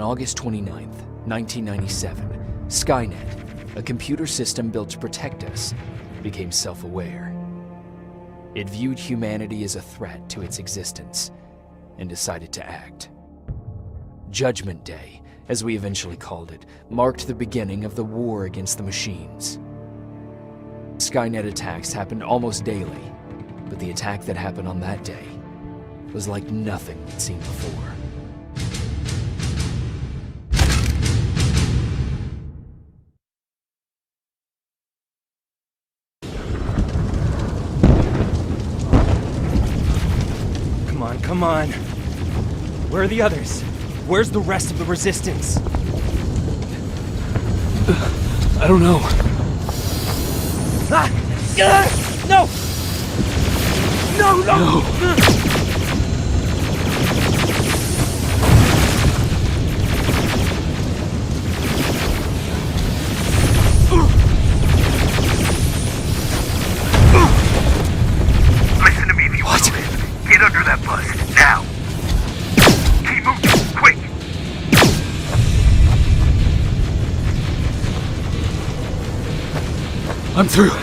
On August 29th, 1997, Skynet, a computer system built to protect us, became self-aware. It viewed humanity as a threat to its existence and decided to act. Judgment Day, as we eventually called it, marked the beginning of the war against the machines. Skynet attacks happened almost daily, but the attack that happened on that day was like nothing we'd seen before. Come on. Where are the others? Where's the rest of the resistance? I don't know. Ah! No! No! Listen to me if you want to live. Get under that bus, now! Keep moving, quick! I'm through.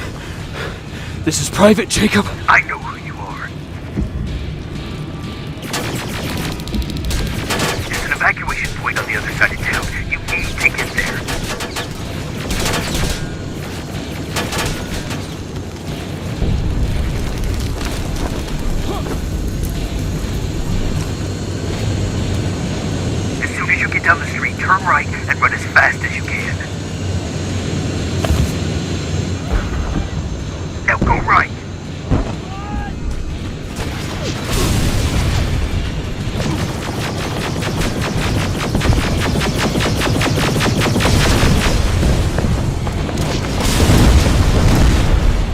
This is Private Jacob. I know who you are. There's an evacuation point on the other side of town. You need to get there. As soon as you get down the street, turn right and run as fast as you can. Now go right.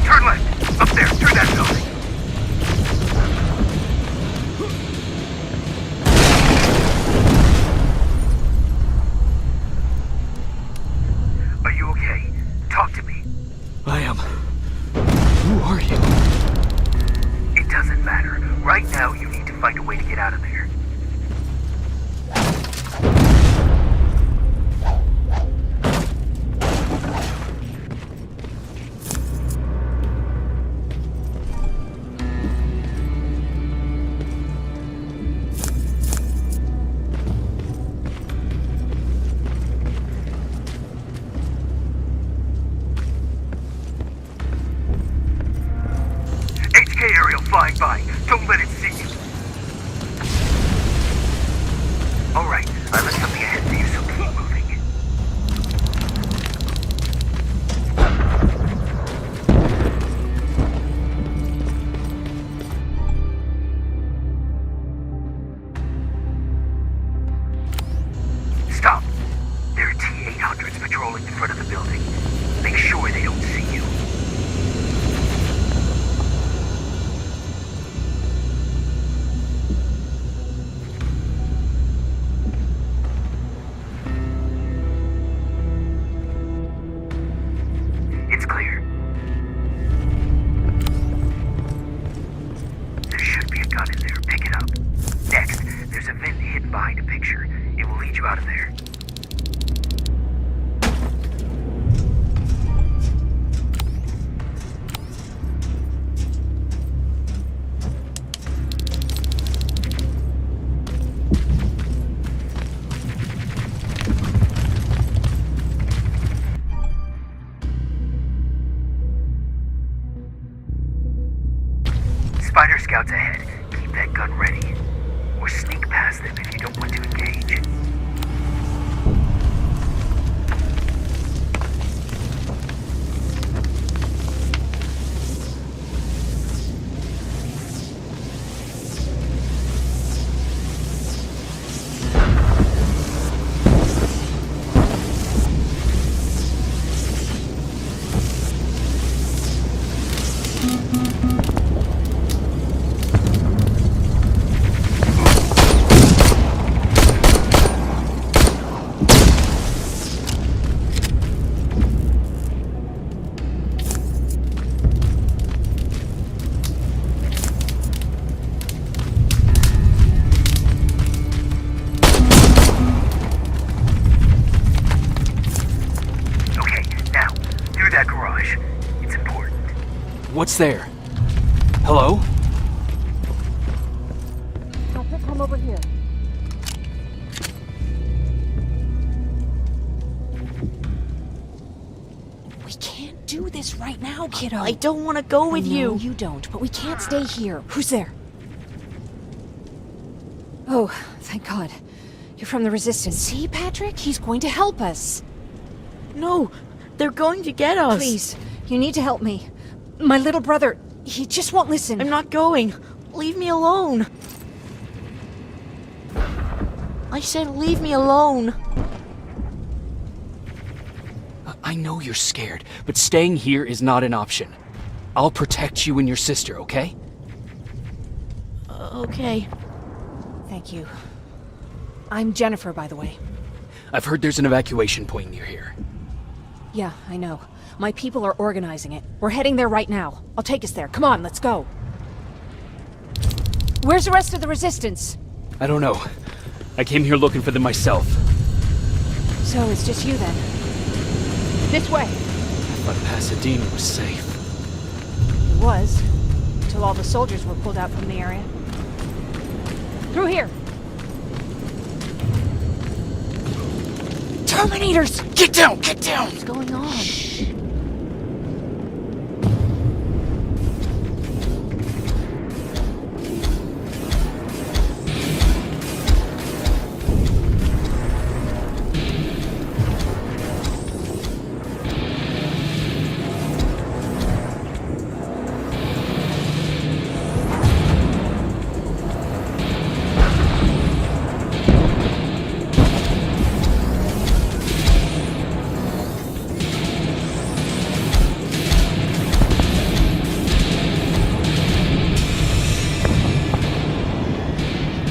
Turn left. Up there, through that building. Are you okay? Talk to me. I am. Who are you? It doesn't matter. Right now, you need to find a way to get out of there. HK aerial flying by. Don't let it see you. Alright, I left something ahead for you, so keep moving. Stop. There are T-800s patrolling in front of the building. Make sure they don't see you. It's clear. There should be a gun in there. Pick it up. Next, there's a vent hidden behind a picture. It will lead you out of there. Spider scouts ahead. Keep that gun ready. Or sneak past them if you don't want to engage. What's there? Hello? Patrick, come over here. We can't do this right now, kiddo. I don't want to go with you. No, you don't, but we can't stay here. Who's there? Oh, thank God. You're from the Resistance. See, Patrick? He's going to help us. No, they're going to get us. Please, you need to help me. My little brother, he just won't listen. I'm not going. Leave me alone. I said leave me alone. I know you're scared, but staying here is not an option. I'll protect you and your sister, okay? Okay. Thank you. I'm Jennifer, by the way. I've heard there's an evacuation point near here. Yeah, I know. My people are organizing it. We're heading there right now. I'll take us there. Come on, let's go. Where's the rest of the Resistance? I don't know. I came here looking for them myself. So it's just you then? This way. I thought Pasadena was safe. It was. Until all the soldiers were pulled out from the area. Through here. Terminators! Get down! Get down! What's going on?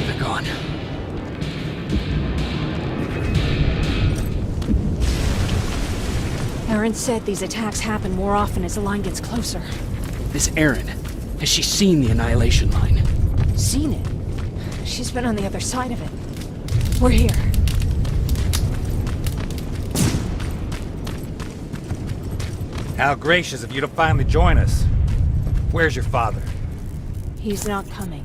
They're gone. Aaron said these attacks happen more often as the line gets closer. This Erin, has she seen the Annihilation Line? Seen it? She's been on the other side of it. We're here. How gracious of you to finally join us. Where's your father? He's not coming.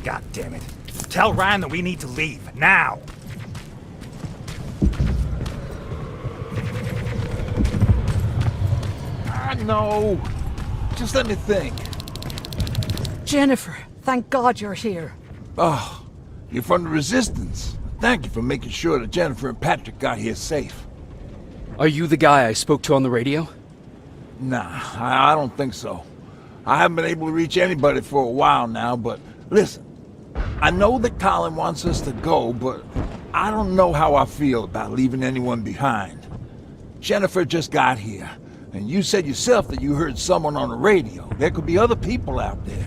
God damn it. Tell Ryan that we need to leave, now! No. Just let me think. Jennifer, thank God you're here. Oh, you're from the Resistance. Thank you for making sure that Jennifer and Patrick got here safe. Are you the guy I spoke to on the radio? Nah, I don't think so. I haven't been able to reach anybody for a while now, but listen. I know that Colin wants us to go, but I don't know how I feel about leaving anyone behind. Jennifer just got here, and you said yourself that you heard someone on the radio. There could be other people out there.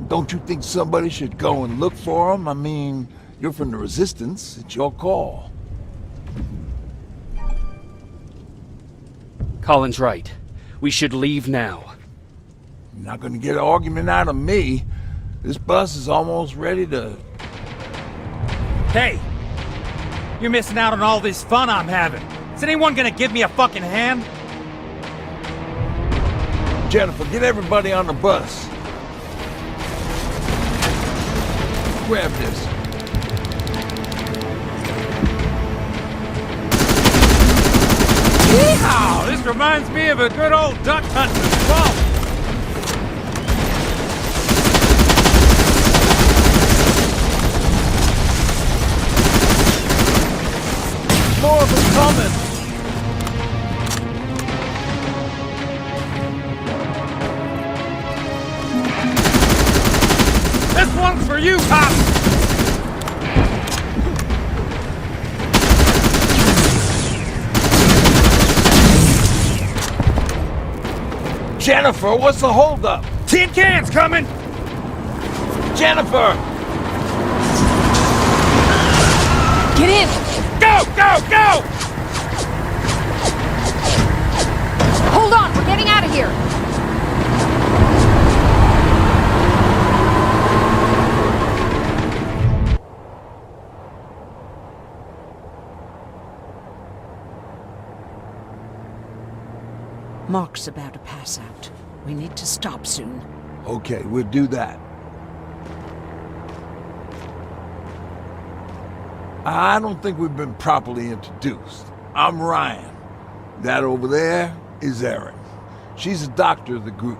Don't you think somebody should go and look for them? I mean, you're from the Resistance. It's your call. Colin's right. We should leave now. You're not gonna get an argument out of me. This bus is almost ready to... Hey! You're missing out on all this fun I'm having. Is anyone gonna give me a fucking hand? Jennifer, get everybody on the bus. Grab this. Yeehaw! This reminds me of a good old duck hunt in the swamp. More of them coming! This one's for you, Pop! Jennifer, what's the holdup? Tin cans coming! Jennifer! Get in! Go, go, go! Hold on, we're getting out of here! Mark's about to pass out. We need to stop soon. Okay, we'll do that. I don't think we've been properly introduced. I'm Ryan. That over there is Erin. She's the doctor of the group.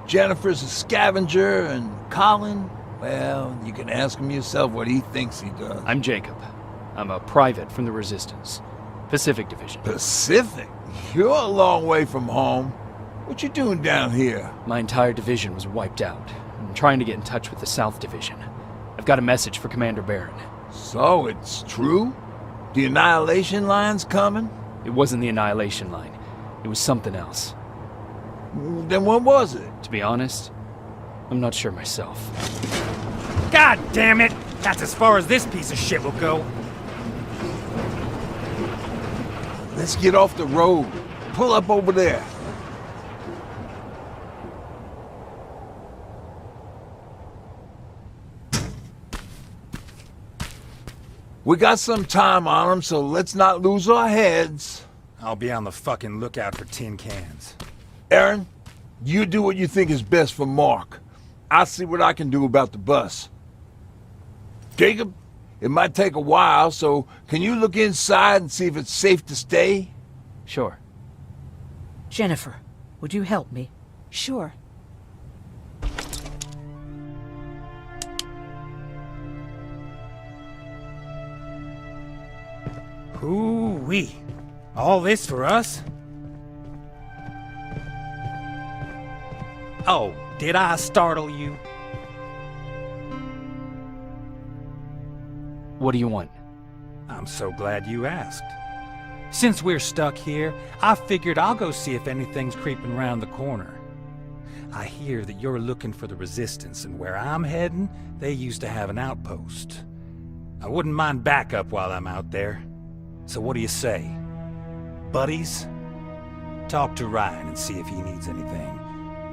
Jennifer's a scavenger, and Colin, well, you can ask him yourself what he thinks he does. I'm Jacob. I'm a private from the Resistance. Pacific Division. Pacific? You're a long way from home. What you doing down here? My entire division was wiped out. I'm trying to get in touch with the South Division. I've got a message for Commander Barron. So, it's true? The Annihilation Line's coming? It wasn't the Annihilation Line. It was something else. Then what was it? To be honest, I'm not sure myself. God damn it! That's as far as this piece of shit will go. Let's get off the road. Pull up over there. We got some time on them, so let's not lose our heads. I'll be on the fucking lookout for tin cans. Erin, you do what you think is best for Mark. I'll see what I can do about the bus. Jacob, it might take a while, so can you look inside and see if it's safe to stay? Sure. Jennifer, would you help me? Sure. Hoo-wee. All this for us? Oh, did I startle you? What do you want? I'm so glad you asked. Since we're stuck here, I figured I'll go see if anything's creeping around the corner. I hear that you're looking for the Resistance, and where I'm heading, they used to have an outpost. I wouldn't mind backup while I'm out there. So what do you say? Buddies? Talk to Ryan and see if he needs anything.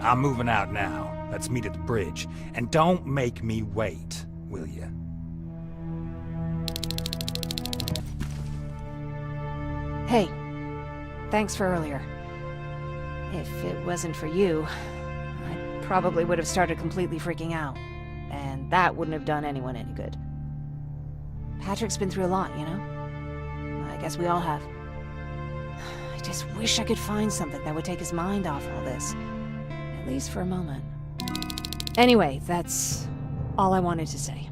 I'm moving out now. Let's meet at the bridge. And don't make me wait, will you? Hey, thanks for earlier. If it wasn't for you, I probably would have started completely freaking out. And that wouldn't have done anyone any good. Patrick's been through a lot, you know? I guess we all have. I just wish I could find something that would take his mind off all this. At least for a moment. Anyway, that's all I wanted to say.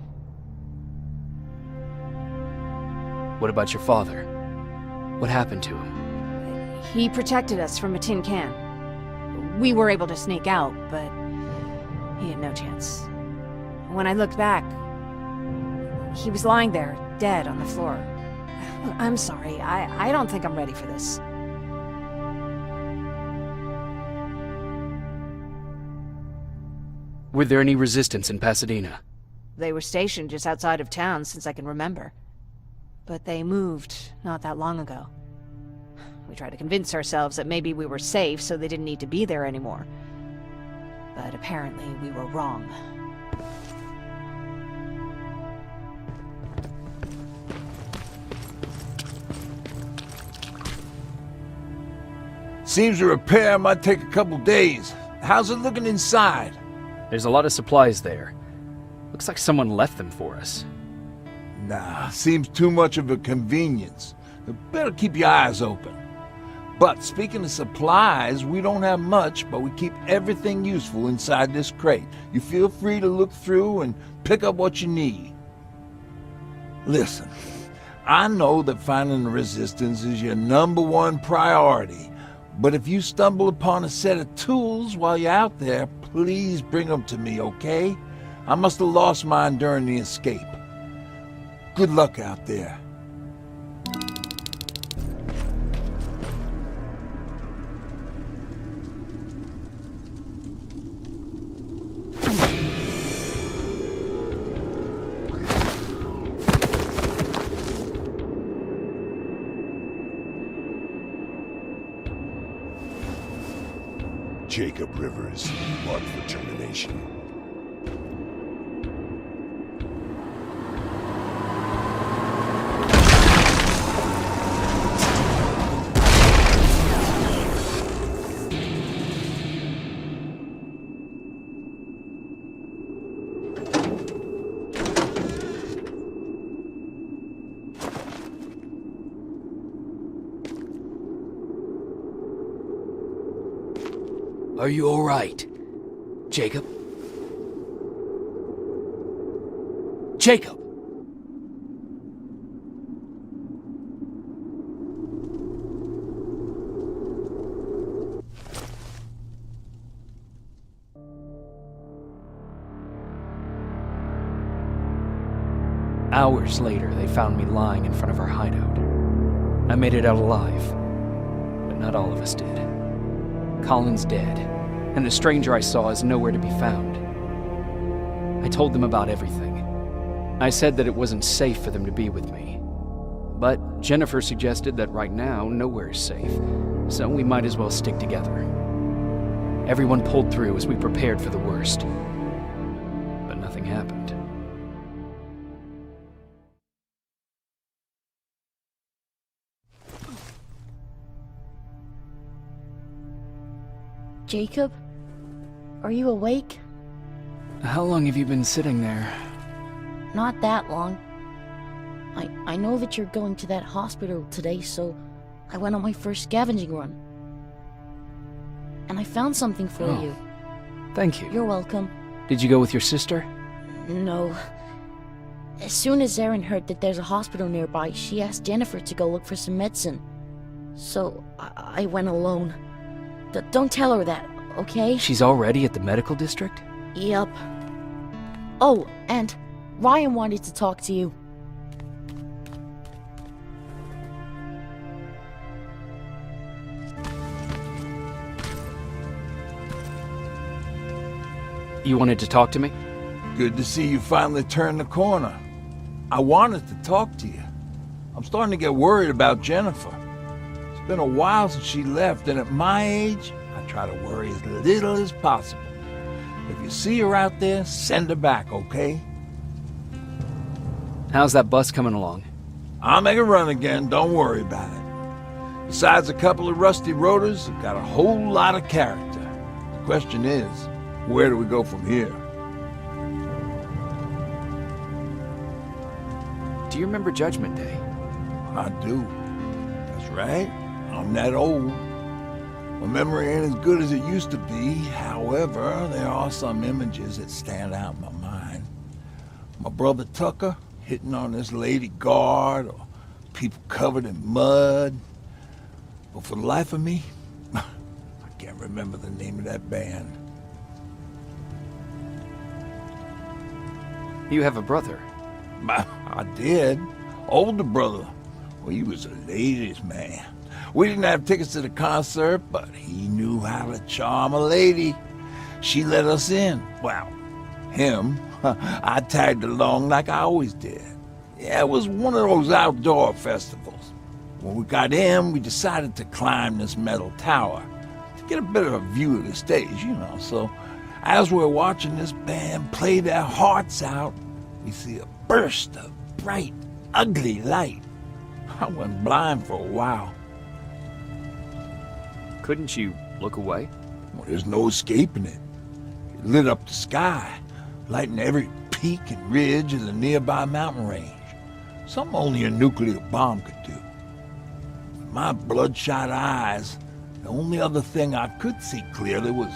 What about your father? What happened to him? He protected us from a tin can. We were able to sneak out, but he had no chance. When I looked back, he was lying there, dead on the floor. I'm sorry, I don't think I'm ready for this. Were there any resistance in Pasadena? They were stationed just outside of town since I can remember. But they moved not that long ago. We tried to convince ourselves that maybe we were safe so they didn't need to be there anymore. But apparently we were wrong. Seems the repair might take a couple days. How's it looking inside? There's a lot of supplies there. Looks like someone left them for us. Nah, seems too much of a convenience. You better keep your eyes open. But speaking of supplies, we don't have much, but we keep everything useful inside this crate. You feel free to look through and pick up what you need. Listen, I know that finding the Resistance is your #1 priority, but if you stumble upon a set of tools while you're out there, please bring them to me, okay? I must have lost mine during the escape. Good luck out there. Jacob Rivers, marked for termination. Are you alright? Jacob? Jacob! Hours later, they found me lying in front of our hideout. I made it out alive, but not all of us did. Colin's dead, and the stranger I saw is nowhere to be found. I told them about everything. I said that it wasn't safe for them to be with me. But Jennifer suggested that right now, nowhere is safe, so we might as well stick together. Everyone pulled through as we prepared for the worst. But nothing happened. Jacob? Are you awake? How long have you been sitting there? Not that long. I know that you're going to that hospital today, so I went on my first scavenging run. And I found something for Oh. you. Thank you. You're welcome. Did you go with your sister? No. As soon as Erin heard that there's a hospital nearby, she asked Jennifer to go look for some medicine. So I went alone. Don't tell her that, okay? She's already at the medical district? Yep. Oh, and Ryan wanted to talk to you. You wanted to talk to me? Good to see you finally turned the corner. I wanted to talk to you. I'm starting to get worried about Jennifer. It's been a while since she left, and at my age, I try to worry as little as possible. If you see her out there, send her back, okay? How's that bus coming along? I'll make a run again, don't worry about it. Besides a couple of rusty rotors, I've got a whole lot of character. The question is, where do we go from here? Do you remember Judgment Day? I do. That's right. I'm that old. My memory ain't as good as it used to be. However, there are some images that stand out in my mind. My brother Tucker hitting on this lady guard, or people covered in mud. But for the life of me, I can't remember the name of that band. You have a brother. I did. Older brother. Well, he was a ladies' man. We didn't have tickets to the concert, but he knew how to charm a lady. She let us in. Well, him. I tagged along like I always did. Yeah, it was one of those outdoor festivals. When we got in, we decided to climb this metal tower to get a bit of a view of the stage, you know. So as we're watching this band play their hearts out, we see a burst of bright, ugly light. I went blind for a while. Couldn't you look away? Well, there's no escaping it. It lit up the sky, lighting every peak and ridge of the nearby mountain range. Something only a nuclear bomb could do. With my bloodshot eyes, the only other thing I could see clearly was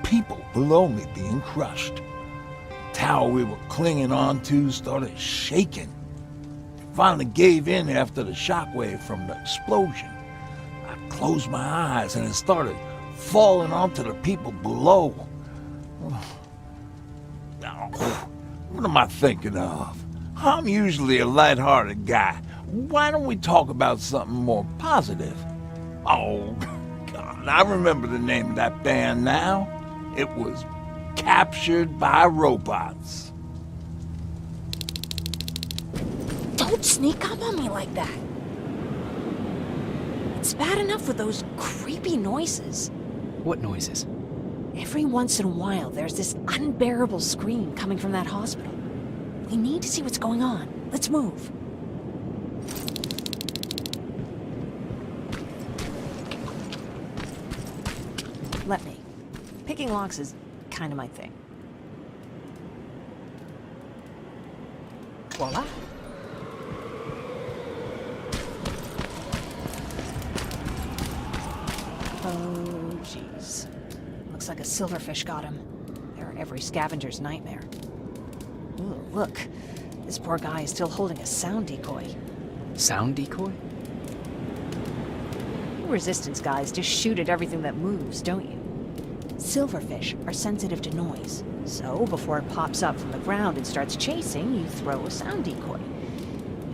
people below me being crushed. The tower we were clinging onto started shaking. It finally gave in after the shockwave from the explosion. I closed my eyes and it started falling onto the people below. What am I thinking of? I'm usually a lighthearted guy. Why don't we talk about something more positive? Oh, God, I remember the name of that band now. It was Captured by Robots. Don't sneak up on me like that. It's bad enough with those creepy noises. What noises? Every once in a while, there's this unbearable scream coming from that hospital. We need to see what's going on. Let's move. Let me. Picking locks is kind of my thing. Voila. Oh, jeez. Looks like a silverfish got him. They're every scavenger's nightmare. Ooh, look. This poor guy is still holding a sound decoy. Sound decoy? You Resistance guys just shoot at everything that moves, don't you? Silverfish are sensitive to noise, so before it pops up from the ground and starts chasing, you throw a sound decoy.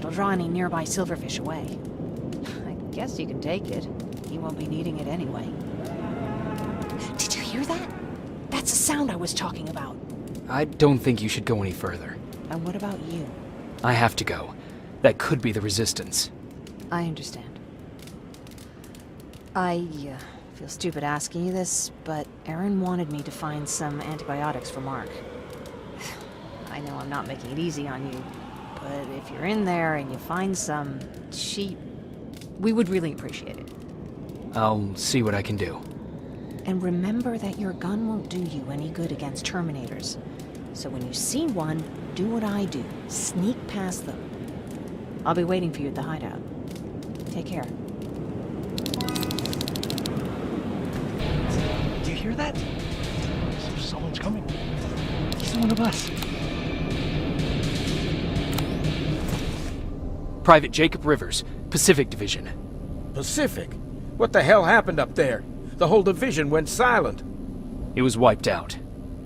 It'll draw any nearby silverfish away. I guess you can take it. You won't be needing it anyway. Did you hear that? That's the sound I was talking about. I don't think you should go any further. And what about you? I have to go. That could be the Resistance. I understand. I feel stupid asking you this, but Aaron wanted me to find some antibiotics for Mark. I know I'm not making it easy on you, but if you're in there and you find some, we would really appreciate it. I'll see what I can do. And remember that your gun won't do you any good against Terminators. So when you see one, do what I do. Sneak past them. I'll be waiting for you at the hideout. Take care. Do you hear that? Someone's coming. It's one of us. Private Jacob Rivers, Pacific Division. Pacific? What the hell happened up there? The whole division went silent. It was wiped out.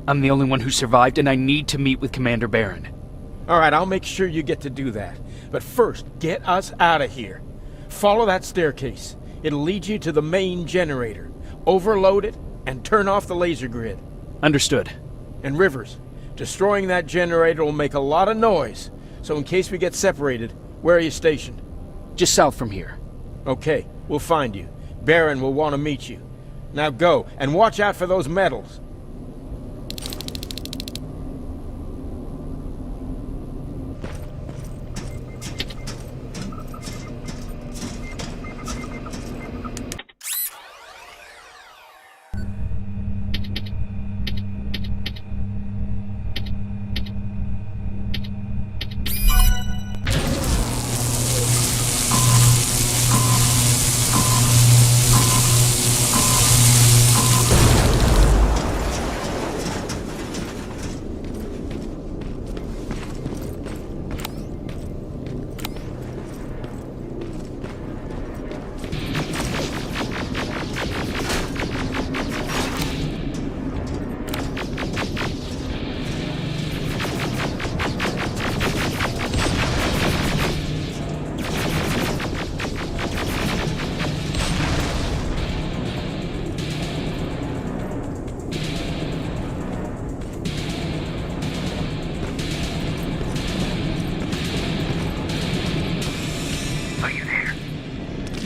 I'm the only one who survived, and I need to meet with Commander Barron. All right, I'll make sure you get to do that. But first, get us out of here. Follow that staircase. It'll lead you to the main generator. Overload it and turn off the laser grid. Understood. And Rivers, destroying that generator will make a lot of noise. So in case we get separated, where are you stationed? Just south from here. Okay, we'll find you. Barron will want to meet you. Now go, and watch out for those medals.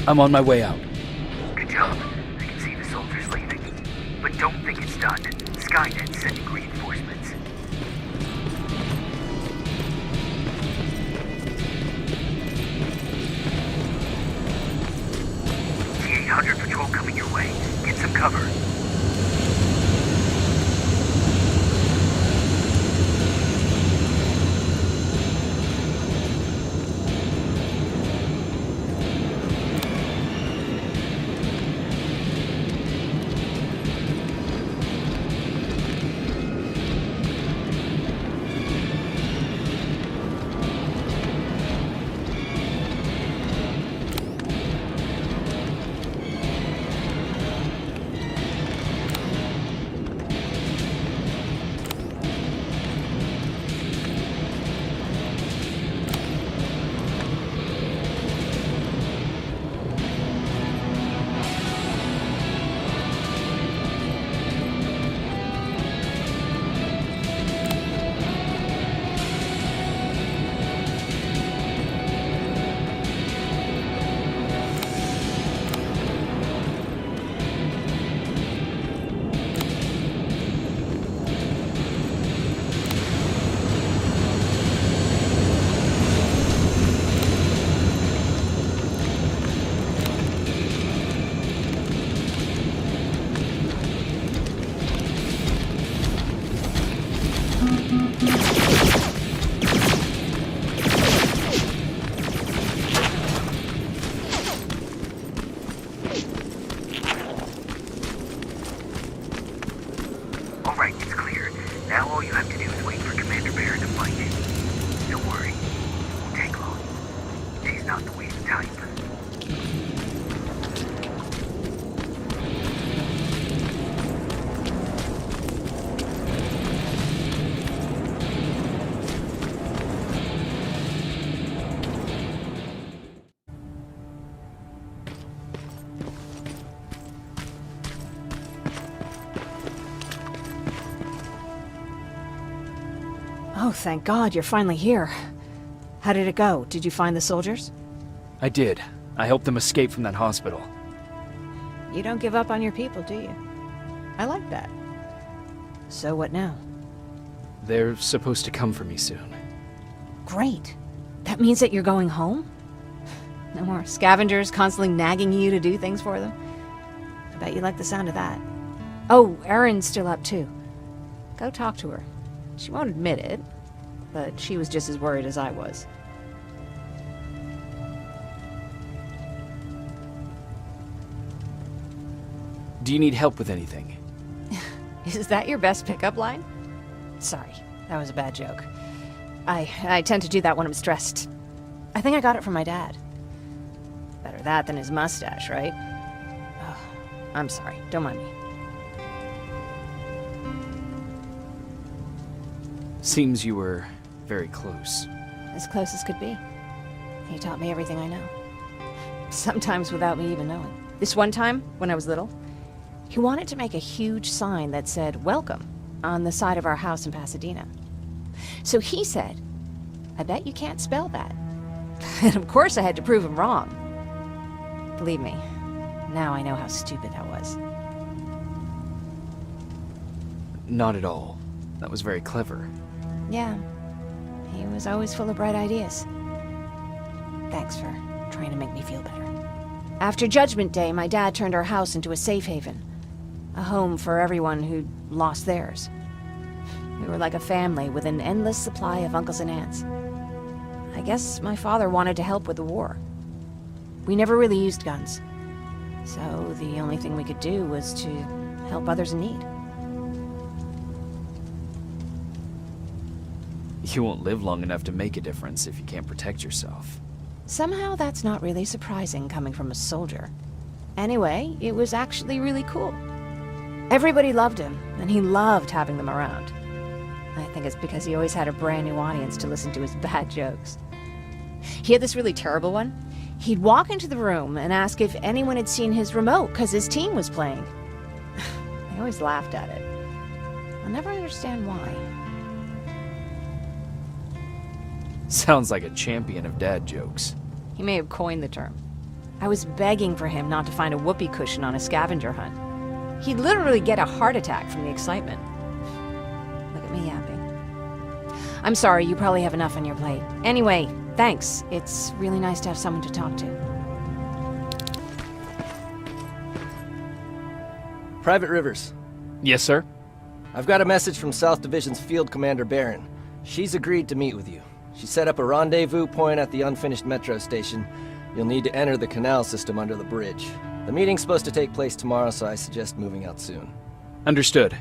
I'm on my way out. Good job. I can see the soldiers leaving. But don't think it's done. Skynet's sending reinforcements. T-800 patrol coming your way. Get some cover. thank God you're finally here. How did it go? Did you find the soldiers? I did. I helped them escape from that hospital. You don't give up on your people, do you? I like that. So what now? They're supposed to come for me soon. Great. That means that you're going home? No more scavengers constantly nagging you to do things for them? I bet you like the sound of that. Oh, Erin's still up too. Go talk to her. She won't admit it, but she was just as worried as I was. Do you need help with anything? Is that your best pickup line? Sorry, that was a bad joke. I tend to do that when I'm stressed. I think I got it from my dad. Better that than his mustache, right? Oh, I'm sorry, don't mind me. Seems you were very close. As close as could be. He taught me everything I know. Sometimes without me even knowing. This one time, when I was little, he wanted to make a huge sign that said, "Welcome," on the side of our house in Pasadena. So he said, "I bet you can't spell that." And of course I had to prove him wrong. Believe me, now I know how stupid that was. Not at all. That was very clever. Yeah, he was always full of bright ideas. Thanks for trying to make me feel better. After Judgment Day, my dad turned our house into a safe haven. A home for everyone who'd lost theirs. We were like a family with an endless supply of uncles and aunts. I guess my father wanted to help with the war. We never really used guns. So the only thing we could do was to help others in need. You won't live long enough to make a difference if you can't protect yourself. Somehow that's not really surprising coming from a soldier. Anyway, it was actually really cool. Everybody loved him, and he loved having them around. I think it's because he always had a brand new audience to listen to his bad jokes. He had this really terrible one. He'd walk into the room and ask if anyone had seen his remote because his team was playing. I always laughed at it. I'll never understand why. Sounds like a champion of dad jokes. He may have coined the term. I was begging for him not to find a whoopee cushion on a scavenger hunt. He'd literally get a heart attack from the excitement. Look at me yapping. I'm sorry, you probably have enough on your plate. Anyway, thanks. It's really nice to have someone to talk to. Private Rivers, Yes, sir? I've got a message from South Division's Field Commander Barron. She's agreed to meet with you. She set up a rendezvous point at the unfinished metro station. You'll need to enter the canal system under the bridge. The meeting's supposed to take place tomorrow, so I suggest moving out soon. Understood.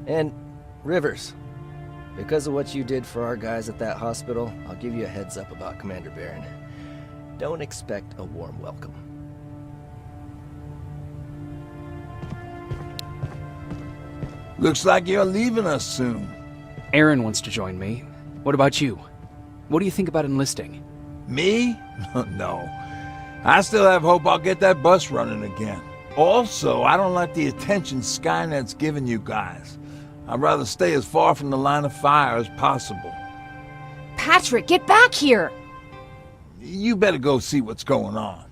And, Rivers, because of what you did for our guys at that hospital, I'll give you a heads up about Commander Barron. Don't expect a warm welcome. Looks like you're leaving us soon. Erin wants to join me. What about you? What do you think about enlisting? Me? No. I still have hope I'll get that bus running again. Also, I don't like the attention Skynet's giving you guys. I'd rather stay as far from the line of fire as possible. Patrick, get back here! You better go see what's going on.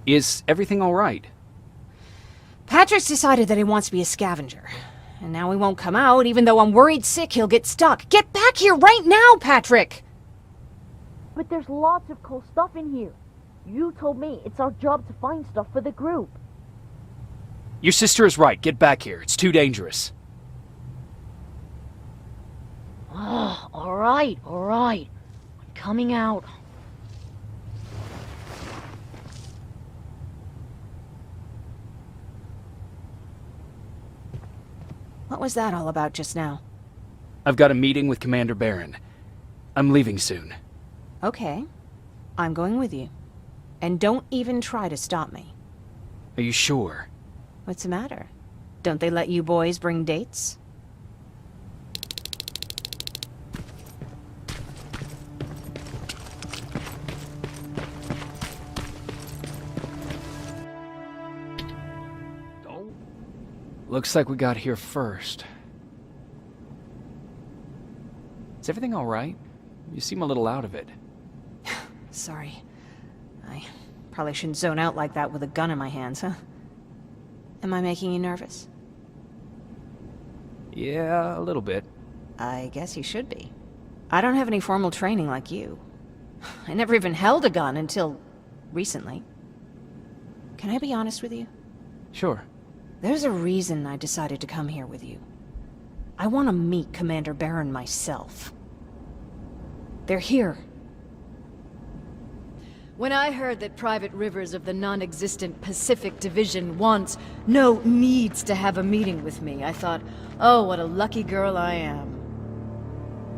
Is everything all right? Patrick's decided that he wants to be a scavenger. And now he won't come out, even though I'm worried sick he'll get stuck. Get back here right now, Patrick! But there's lots of cool stuff in here. You told me it's our job to find stuff for the group. Your sister is right. Get back here. It's too dangerous. Alright. I'm coming out. What was that all about just now? I've got a meeting with Commander Barron. I'm leaving soon. Okay. I'm going with you. And don't even try to stop me. Are you sure? What's the matter? Don't they let you boys bring dates? Looks like we got here first. Is everything alright? You seem a little out of it. Sorry. I probably shouldn't zone out like that with a gun in my hands, huh? Am I making you nervous? Yeah, a little bit. I guess you should be. I don't have any formal training like you. I never even held a gun until recently. Can I be honest with you? Sure. There's a reason I decided to come here with you. I want to meet Commander Barron myself. They're here. When I heard that Private Rivers of the non-existent Pacific Division needs to have a meeting with me, I thought, oh, what a lucky girl I am.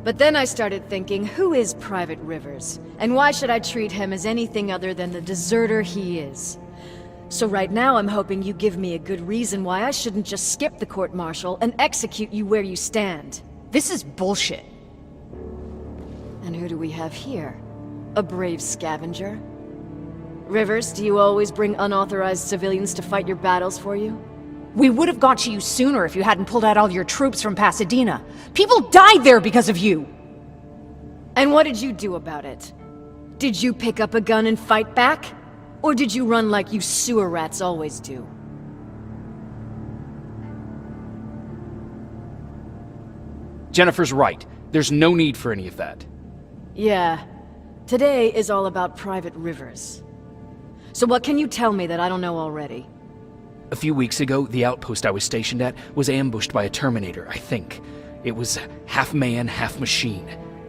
But then I started thinking, who is Private Rivers? And why should I treat him as anything other than the deserter he is? So right now I'm hoping you give me a good reason why I shouldn't just skip the court-martial and execute you where you stand. This is bullshit. And who do we have here? A brave scavenger? Rivers, do you always bring unauthorized civilians to fight your battles for you? We would have got to you sooner if you hadn't pulled out all your troops from Pasadena. People died there because of you! And what did you do about it? Did you pick up a gun and fight back? Or did you run like you sewer rats always do? Jennifer's right. There's no need for any of that. Yeah. Today is all about Private Rivers. So what can you tell me that I don't know already? A few weeks ago, the outpost I was stationed at was ambushed by a Terminator, I think. It was half man, half machine.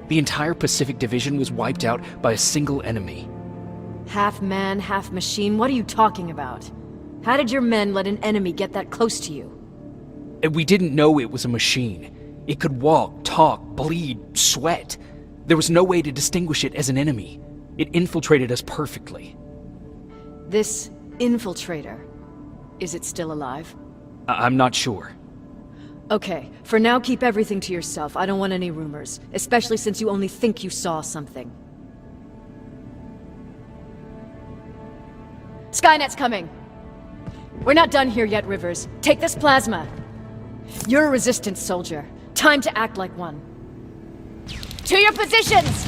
The entire Pacific Division was wiped out by a single enemy. Half man, half machine? What are you talking about? How did your men let an enemy get that close to you? And we didn't know it was a machine. It could walk, talk, bleed, sweat. There was no way to distinguish it as an enemy. It infiltrated us perfectly. This infiltrator, is it still alive? I'm not sure. Okay, for now keep everything to yourself. I don't want any rumors, especially since you only think you saw something. Skynet's coming! We're not done here yet, Rivers. Take this plasma. You're a resistance soldier. Time to act like one. To your positions!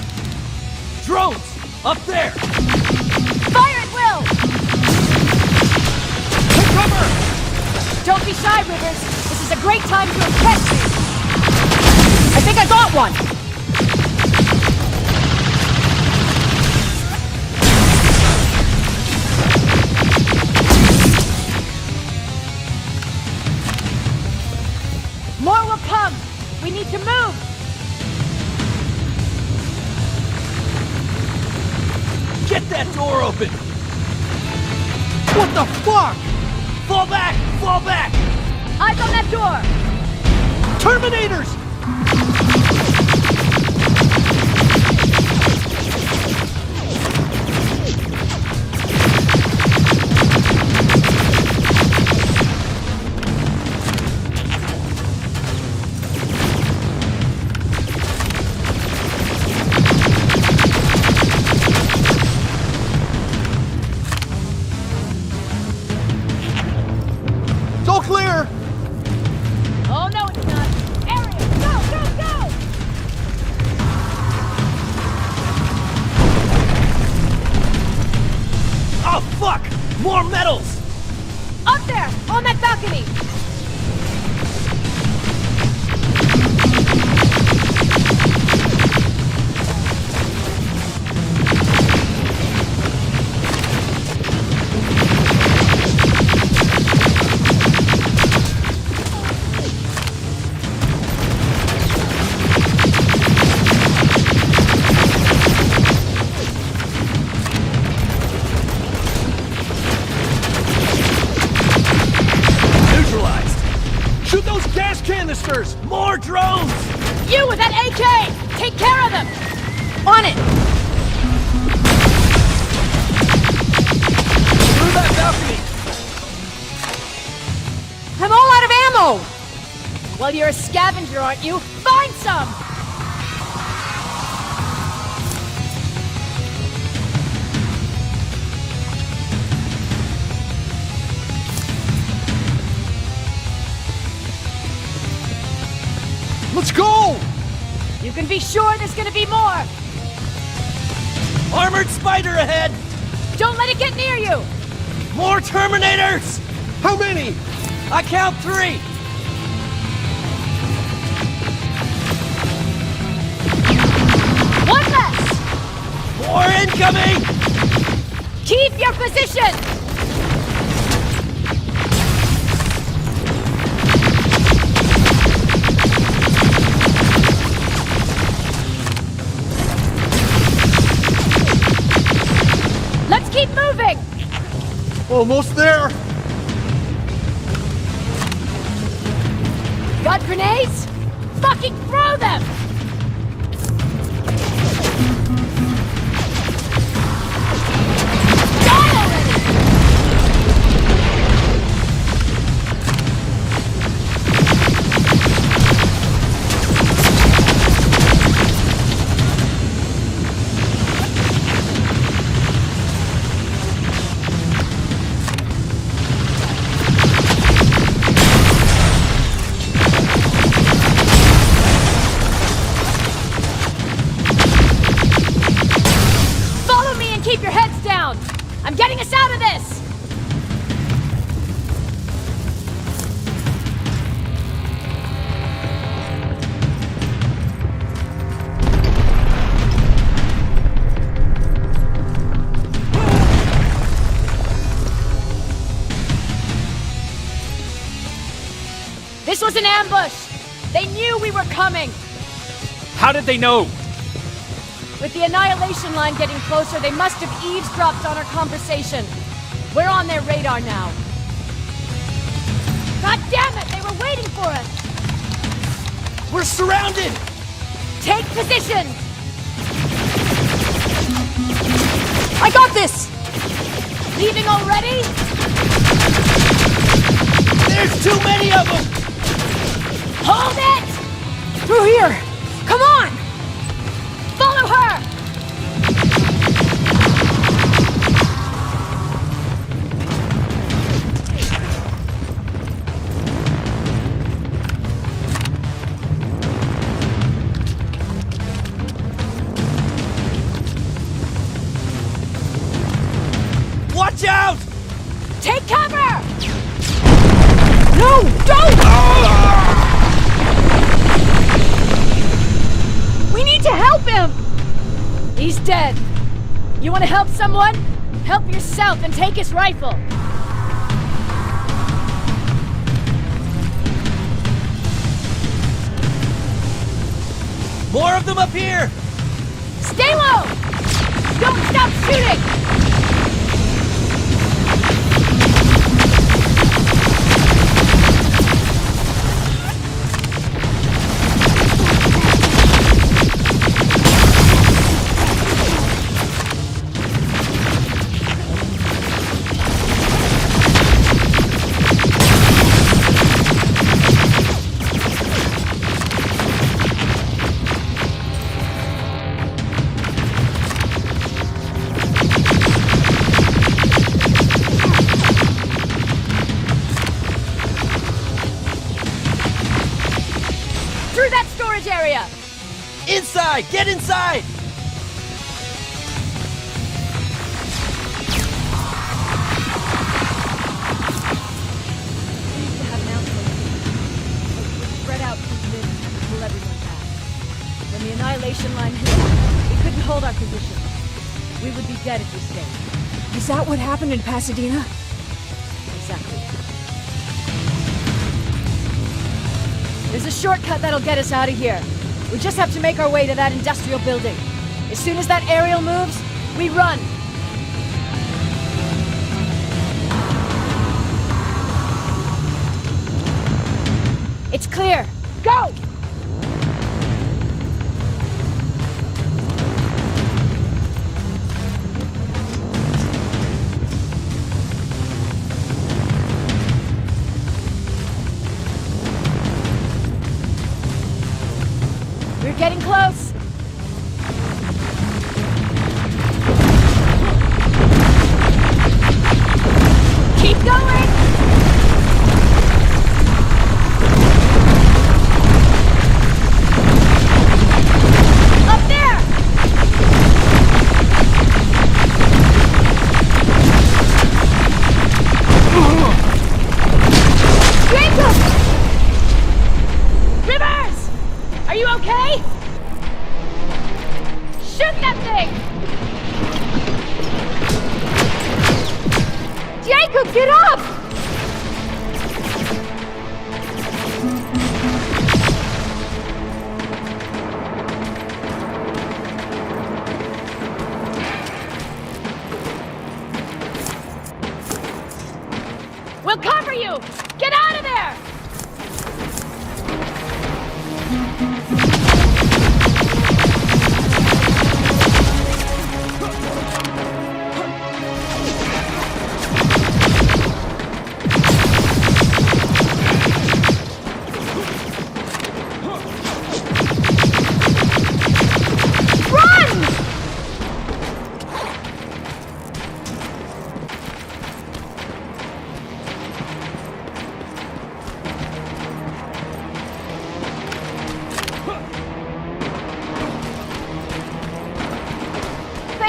Drones! Up there! Fire at will! Take cover! Don't be shy, Rivers. This is a great time to impress me. I think I got one! More will come! We need to move! Get that door open! What the fuck? Fall back! Fall back! Eyes on that door! Terminators! It's all clear! Oh no, it's not! Area! Go, go, go! Oh fuck! More metals! Up there! On that balcony! Neutralized! Shoot those gas canisters! More drones! You with that AK! Take care of them! On it! Through that balcony! I'm all out of ammo! Well, you're a scavenger, aren't you? Find some! Let's go! You can be sure there's gonna be more! Armored spider ahead! Don't let it get near you! More Terminators! How many? I count 3! One less! More incoming! Keep your position! Let's keep moving! Almost there! Got grenades? Fucking throw them! Die already! Follow me and keep your heads down! I'm getting us out of this! This was an ambush! They knew we were coming! How did they know? With the Annihilation line getting closer, they must have eavesdropped on our conversation. We're on their radar now. God damn it! They were waiting for us! We're surrounded! Take position! I got this! Leaving already? There's too many of them! Hold it! Through here! Come on! Follow her! Watch out! Take cover! No! Don't! We need to help him! He's dead. You want to help someone? Help yourself and take his rifle. More of them up here! Stay low! Don't stop shooting! Through that storage area! Inside! Get inside! We used to have an outpost here, but we spread out too thin to pull everyone back. When the Annihilation line hit, we couldn't hold our position. We would be dead if we stayed. Is that what happened in Pasadena? Exactly. There's a shortcut that'll get us out of here. We just have to make our way to that industrial building. As soon as that aerial moves, we run. It's clear. Go! We're getting close. Keep going!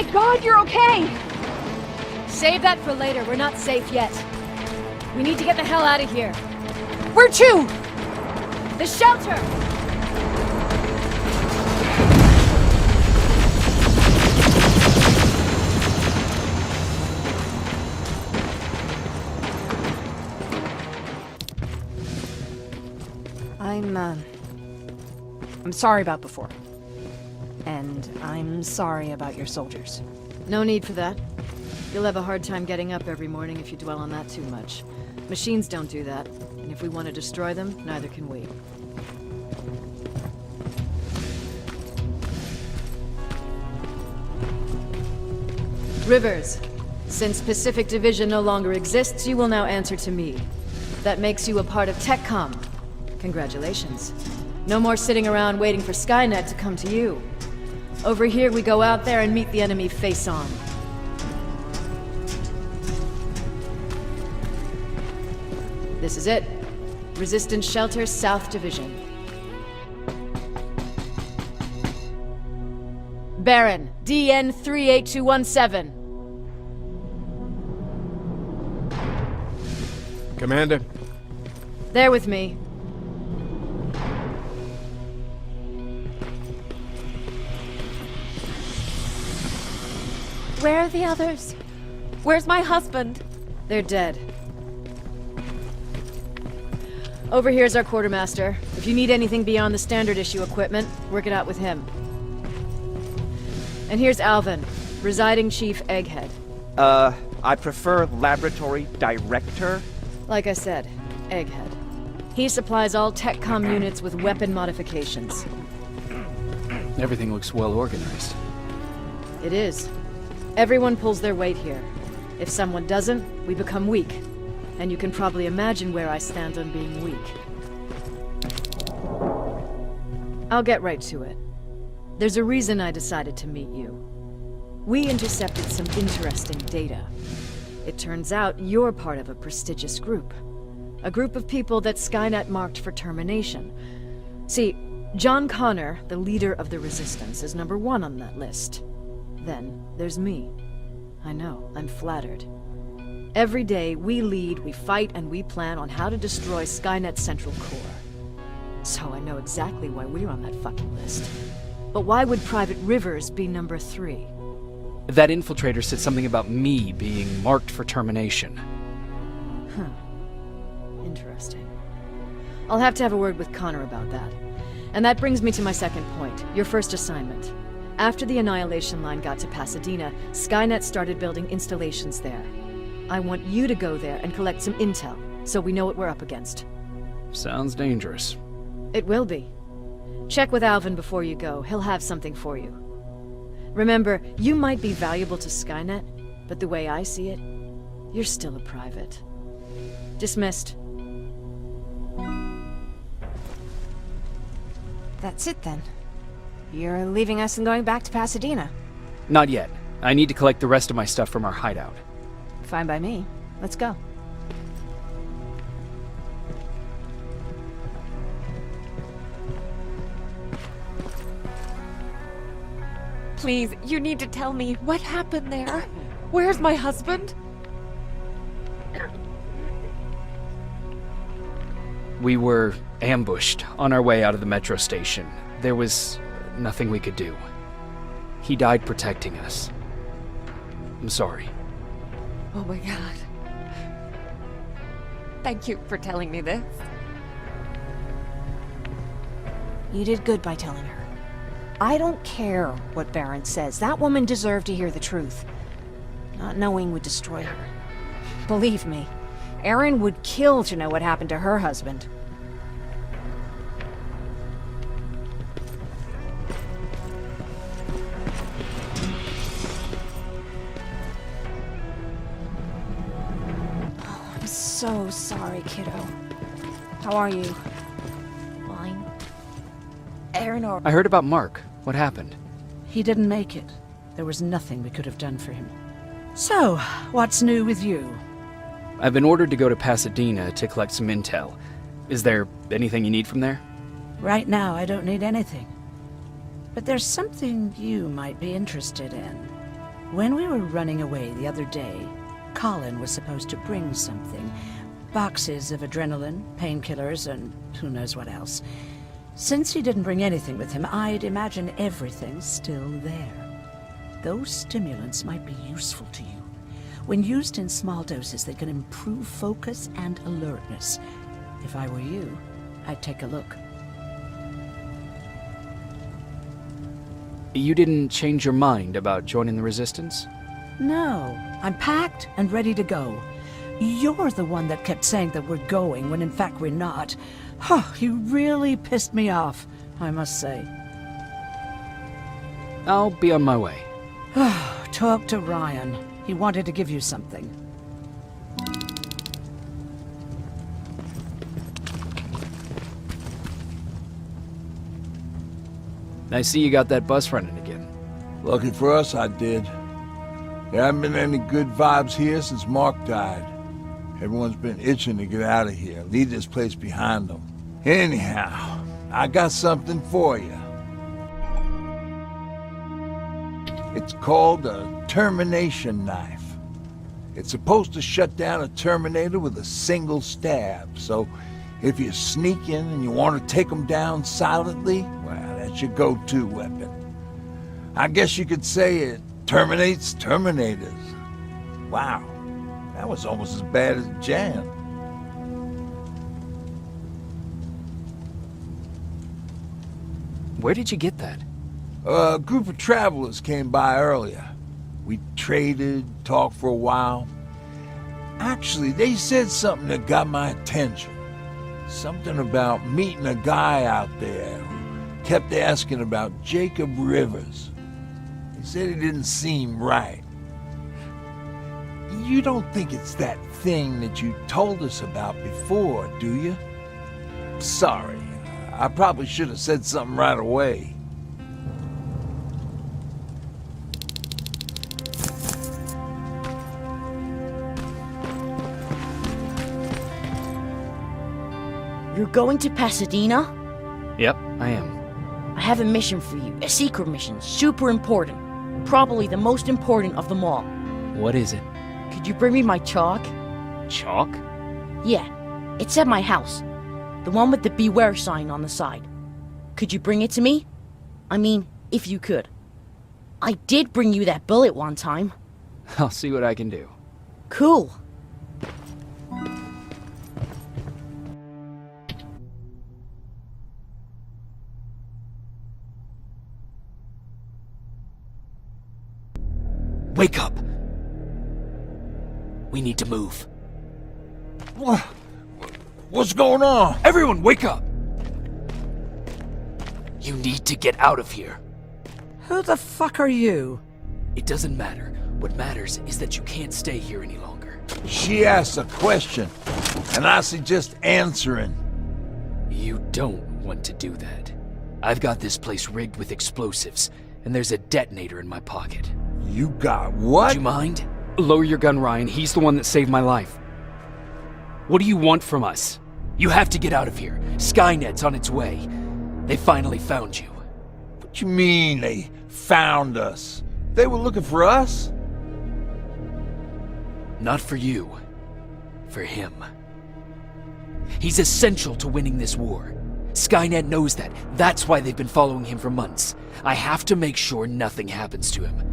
Thank God you're okay! Save that for later. We're not safe yet. We need to get the hell out of here. Where to? The shelter! I'm sorry about before. And I'm sorry about your soldiers. No need for that. You'll have a hard time getting up every morning if you dwell on that too much. Machines don't do that, and if we want to destroy them, neither can we. Rivers, since Pacific Division no longer exists, you will now answer to me. That makes you a part of TechCom. Congratulations. No more sitting around waiting for Skynet to come to you. Over here, we go out there and meet the enemy face on. This is it. Resistance Shelter, South Division. Baron, DN 38217. Commander. There with me. Where are the others? Where's my husband? They're dead. Over here's our quartermaster. If you need anything beyond the standard issue equipment, work it out with him. And here's Alvin, Residing Chief Egghead. I prefer Laboratory Director. Like I said, Egghead. He supplies all TechCom units with weapon modifications. Everything looks well organized. It is. Everyone pulls their weight here. If someone doesn't, we become weak. And you can probably imagine where I stand on being weak. I'll get right to it. There's a reason I decided to meet you. We intercepted some interesting data. It turns out you're part of a prestigious group. A group of people that Skynet marked for termination. See, John Connor, the leader of the Resistance, is #1 on that list. Then there's me. I know, I'm flattered. Every day, we lead, we fight, and we plan on how to destroy Skynet's central core. So I know exactly why we're on that fucking list. But why would Private Rivers be #3? That infiltrator said something about me being marked for termination. Interesting. I'll have to have a word with Connor about that. And that brings me to my second point, your first assignment. After the Annihilation Line got to Pasadena, Skynet started building installations there. I want you to go there and collect some intel, so we know what we're up against. Sounds dangerous. It will be. Check with Alvin before you go. He'll have something for you. Remember, you might be valuable to Skynet, but the way I see it, you're still a private. Dismissed. That's it then. You're leaving us and going back to Pasadena. Not yet. I need to collect the rest of my stuff from our hideout. Fine by me. Let's go. Please, you need to tell me what happened there. Where's my husband? We were ambushed on our way out of the metro station. There was nothing we could do. He died protecting us. I'm sorry. Oh my god. Thank you for telling me this. You did good by telling her. I don't care what Baron says. That woman deserved to hear the truth. Not knowing would destroy her. Believe me, Erin would kill to know what happened to her husband. Oh, I'm so sorry, kiddo. How are you? Fine. Aaron or... I heard about Mark. What happened? He didn't make it. There was nothing we could have done for him. So, what's new with you? I've been ordered to go to Pasadena to collect some intel. Is there anything you need from there? Right now, I don't need anything. But there's something you might be interested in. When we were running away the other day, Colin was supposed to bring something. Boxes of adrenaline, painkillers, and who knows what else. Since he didn't bring anything with him, I'd imagine everything's still there. Those stimulants might be useful to you. When used in small doses, they can improve focus and alertness. If I were you, I'd take a look. You didn't change your mind about joining the Resistance? No, I'm packed and ready to go. You're the one that kept saying that we're going when in fact we're not. Oh, you really pissed me off, I must say. I'll be on my way. Talk to Ryan. He wanted to give you something. I see you got that bus running again. Lucky for us, I did. There haven't been any good vibes here since Mark died. Everyone's been itching to get out of here, leave this place behind them. Anyhow, I got something for you. It's called a termination knife. It's supposed to shut down a Terminator with a single stab, so if you're sneaking and you want to take them down silently, well, that's your go-to weapon. I guess you could say it terminates Terminators. Wow, that was almost as bad as Jan. Where did you get that? A group of travelers came by earlier. We traded, talked for a while. Actually, they said something that got my attention. Something about meeting a guy out there who kept asking about Jacob Rivers. He said he didn't seem right. You don't think it's that thing that you told us about before, do you? Sorry, I probably should have said something right away. You're going to Pasadena? Yep, I am. I have a mission for you. A secret mission. Super important. Probably the most important of them all. What is it? Could you bring me my chalk? Chalk? Yeah. It's at my house. The one with the beware sign on the side. Could you bring it to me? I mean, if you could. I did bring you that bullet one time. I'll see what I can do. Cool. Wake up! We need to move. What's going on? Everyone, wake up! You need to get out of here. Who the fuck are you? It doesn't matter. What matters is that you can't stay here any longer. She asked a question, and I suggest answering. You don't want to do that. I've got this place rigged with explosives, and there's a detonator in my pocket. You got what? Do you mind? Lower your gun, Ryan. He's the one that saved my life. What do you want from us? You have to get out of here. Skynet's on its way. They finally found you. What you mean they found us? They were looking for us? Not for you. For him. He's essential to winning this war. Skynet knows that. That's why they've been following him for months. I have to make sure nothing happens to him.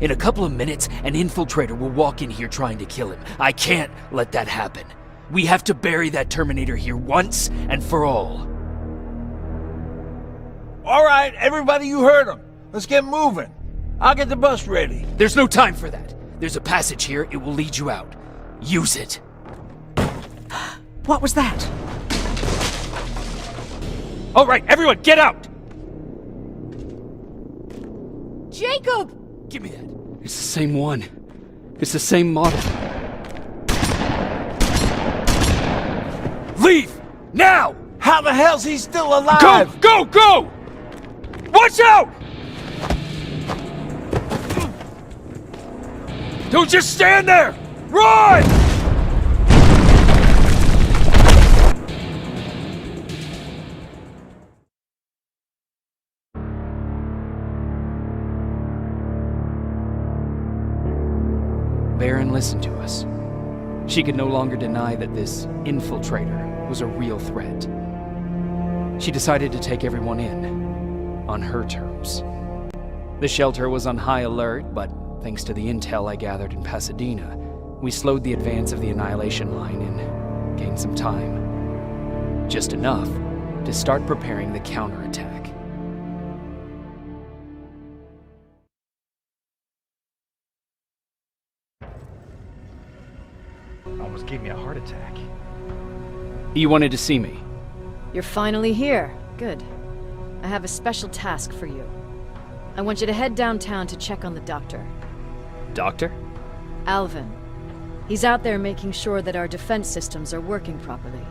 In a couple of minutes, an infiltrator will walk in here trying to kill him. I can't let that happen. We have to bury that Terminator here once and for all. All right, everybody, you heard him. Let's get moving. I'll get the bus ready. There's no time for that. There's a passage here. It will lead you out. Use it. What was that? All right, everyone, get out! Jacob! Give me that. It's the same one. It's the same model. Leave! Now! How the hell's he still alive? Go! Go! Go! Watch out! Don't just stand there! Run! Baron listened to us. She could no longer deny that this infiltrator was a real threat. She decided to take everyone in, on her terms. The shelter was on high alert, but thanks to the intel I gathered in Pasadena, we slowed the advance of the Annihilation Line and gained some time. Just enough to start preparing the counterattack. Almost gave me a heart attack. You wanted to see me? You're finally here. Good. I have a special task for you. I want you to head downtown to check on the doctor. Doctor? Alvin. He's out there making sure that our defense systems are working properly.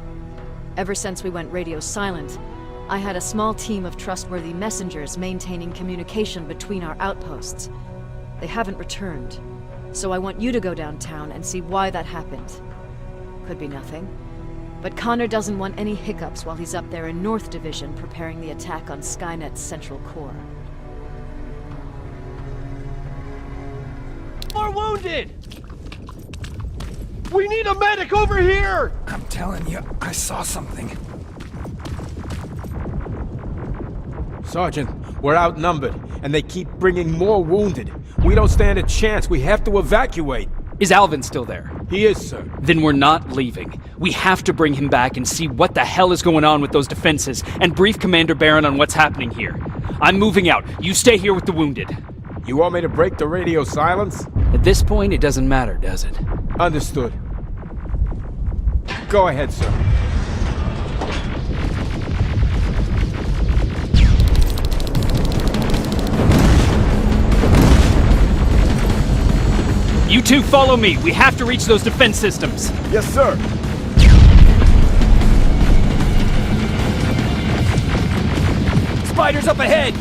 Ever since we went radio silent, I had a small team of trustworthy messengers maintaining communication between our outposts. They haven't returned, so I want you to go downtown and see why that happened. Could be nothing, but Connor doesn't want any hiccups while he's up there in North Division preparing the attack on Skynet's central core. More wounded! We need a medic over here! I'm telling you, I saw something. Sergeant, we're outnumbered, and they keep bringing more wounded. We don't stand a chance. We have to evacuate. Is Alvin still there? He is, sir. Then we're not leaving. We have to bring him back and see what the hell is going on with those defenses, and brief Commander Baron on what's happening here. I'm moving out. You stay here with the wounded. You want me to break the radio silence? At this point, it doesn't matter, does it? Understood. Go ahead, sir. You two follow me. We have to reach those defense systems. Yes, sir. Spiders up ahead.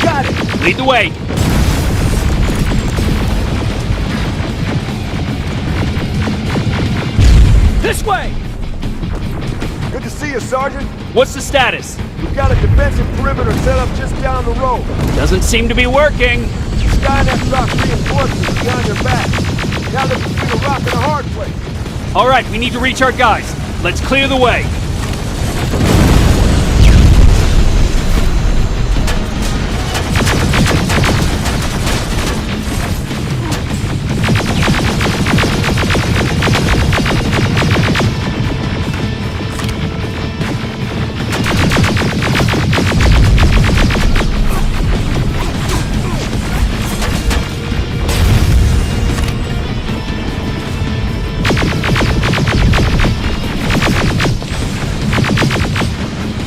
Got it. Lead the way. This way. Good to see you, Sergeant. What's the status? We've got a defensive perimeter set up just down the road. Doesn't seem to be working. Skynet dropped reinforcements behind their back. Now they're between a rock and a hard place. All right, we need to reach our guys. Let's clear the way.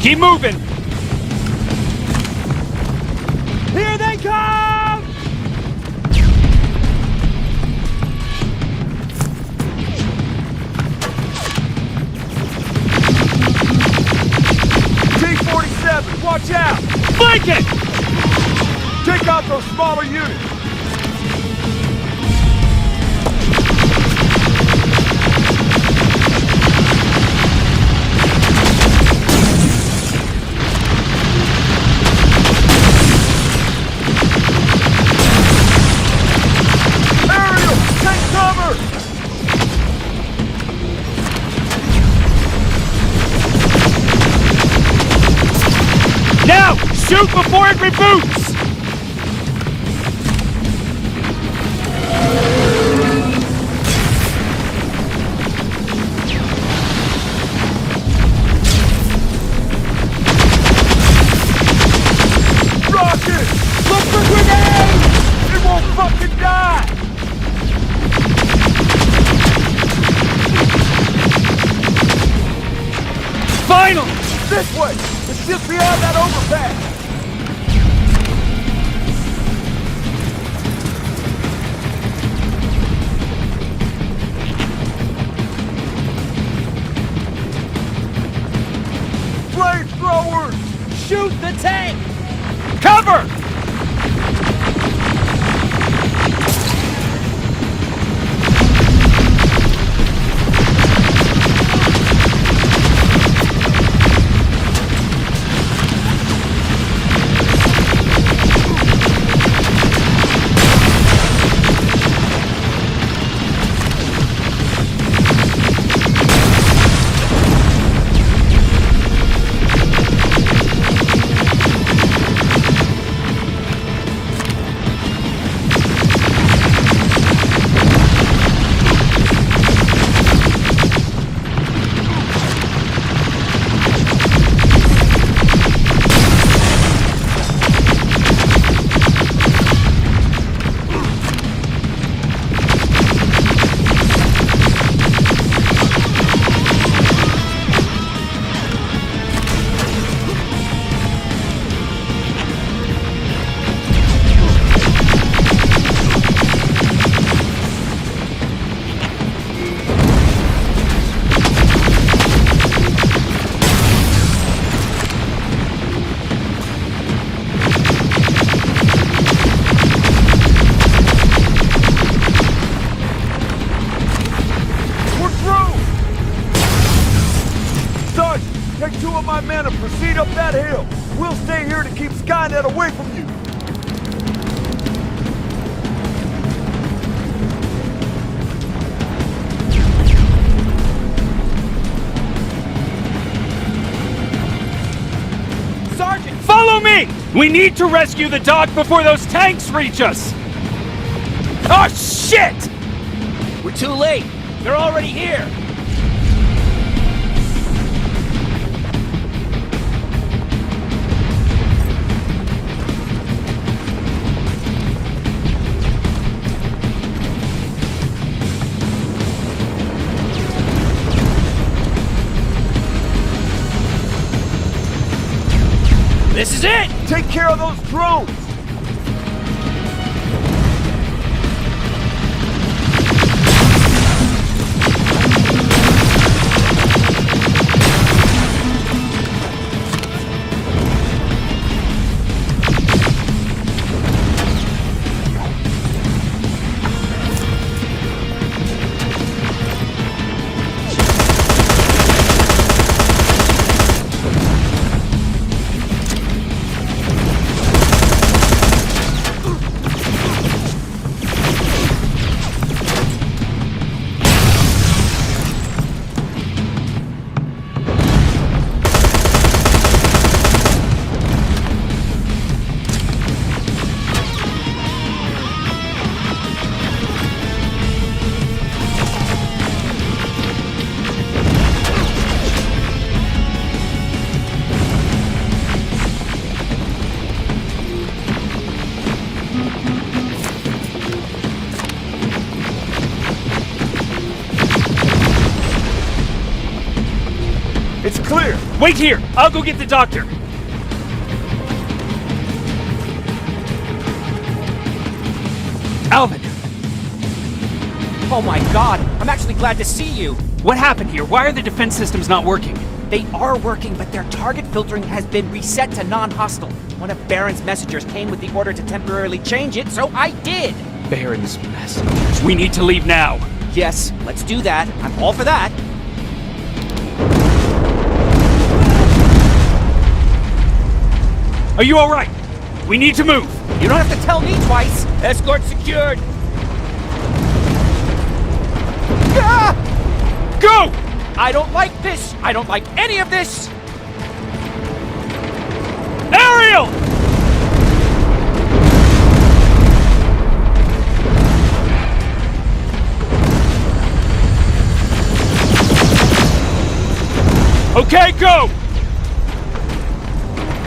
Keep moving! Here they come! T-47, watch out! Flank it! Take out those smaller units! Now! Shoot before it reboots! Rocket! Look for grenades! It won't fucking die! Finally! This way! It's just beyond that overpass! Flamethrowers! Shoot the tank! Cover! Take 2 of my men and proceed up that hill. We'll stay here to keep Skynet away from you. Sergeant, follow me! We need to rescue the dog before those tanks reach us! Oh, shit! We're too late. They're already here. This is it! Take care of those drones! It's clear! Wait here! I'll go get the doctor! Alvin! Oh my god, I'm actually glad to see you! What happened here? Why are the defense systems not working? They are working, but their target filtering has been reset to non-hostile. One of Baron's messengers came with the order to temporarily change it, so I did! Baron's messengers. We need to leave now! Yes, let's do that. I'm all for that. Are you alright? We need to move! You don't have to tell me twice! Escort secured! Ah! Go! I don't like this! I don't like any of this! Ariel! Okay, go!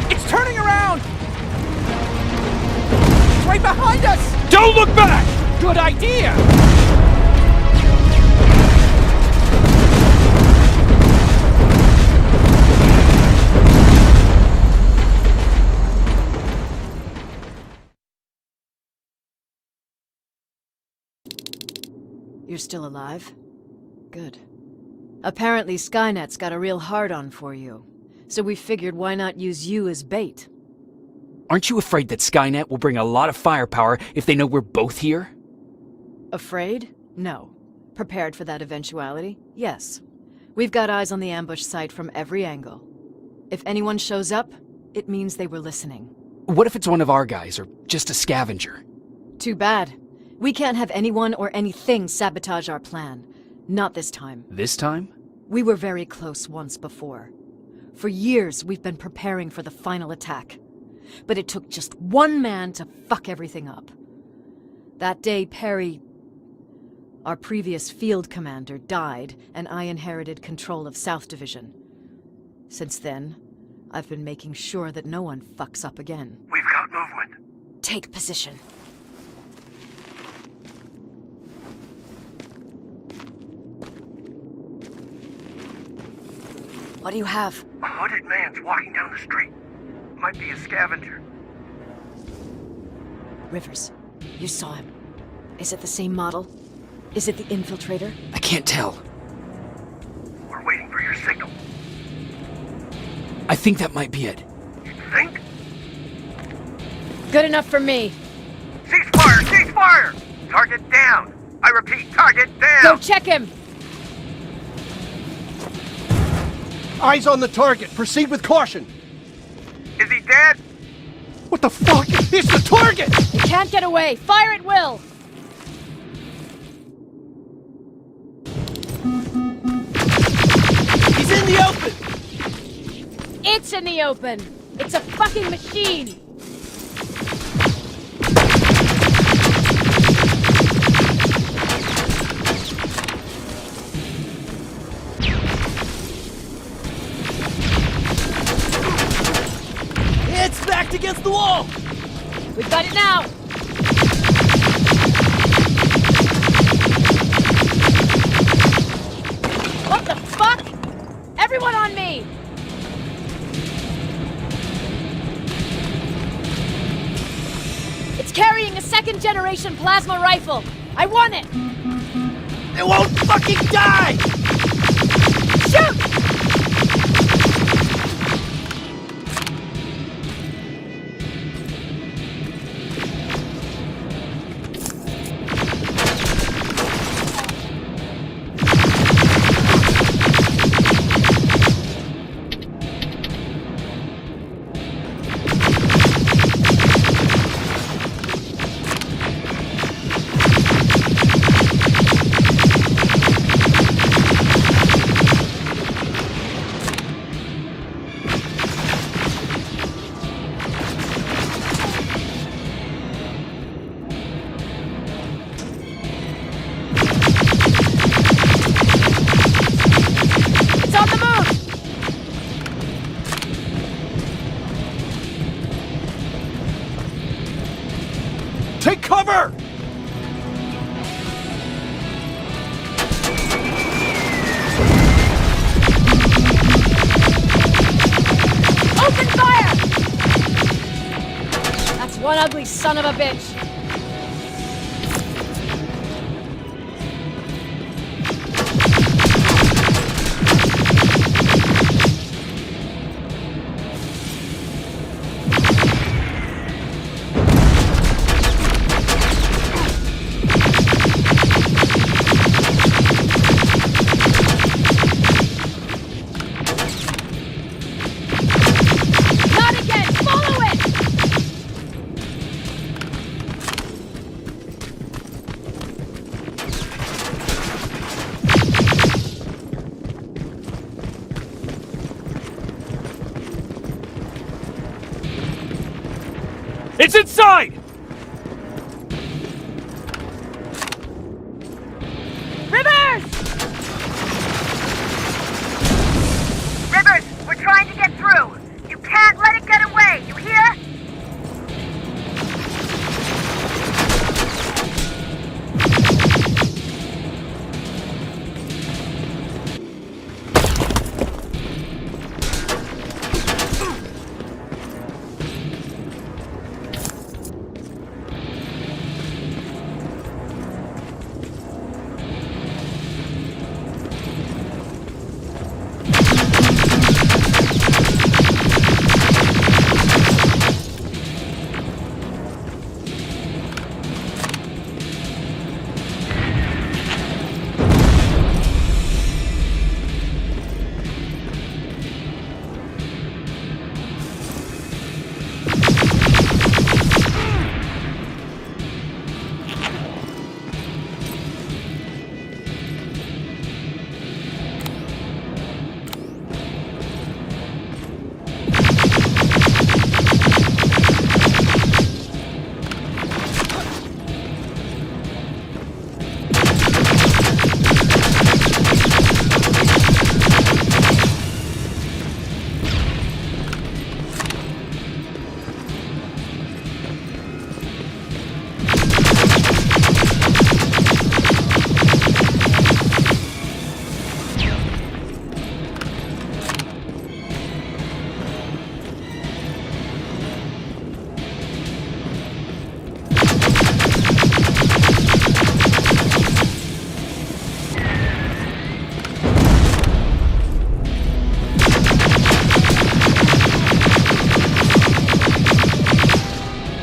It's turning around! It's right behind us! Don't look back! Good idea! You're still alive? Good. Apparently Skynet's got a real hard-on for you. So we figured why not use you as bait? Aren't you afraid that Skynet will bring a lot of firepower if they know we're both here? Afraid? No. Prepared for that eventuality? Yes. We've got eyes on the ambush site from every angle. If anyone shows up, it means they were listening. What if it's one of our guys, or just a scavenger? Too bad. We can't have anyone or anything sabotage our plan. Not this time. This time? We were very close once before. For years, we've been preparing for the final attack. But it took just one man to fuck everything up. That day, Perry, our previous field commander, died, and I inherited control of South Division. Since then, I've been making sure that no one fucks up again. We've got movement. Take position. What do you have? A hooded man's walking down the street. Might be a scavenger. Rivers, you saw him. Is it the same model? Is it the infiltrator? I can't tell. We're waiting for your signal. I think that might be it. You think? Good enough for me. Cease fire! Cease fire! Target down! I repeat, target down! Go check him! Eyes on the target. Proceed with caution. Is he dead? What the fuck? It's the target! They can't get away. Fire at will. He's in the open! It's in the open. It's a fucking machine. It's backed against the wall! We've got it now. What the fuck? Everyone on me! It's carrying a second-generation plasma rifle. I want it! It won't fucking die! Shoot! Take cover! Open fire! That's one ugly son of a bitch. It's inside! Rivers! Rivers, we're trying to get through. You can't let it get away, you hear?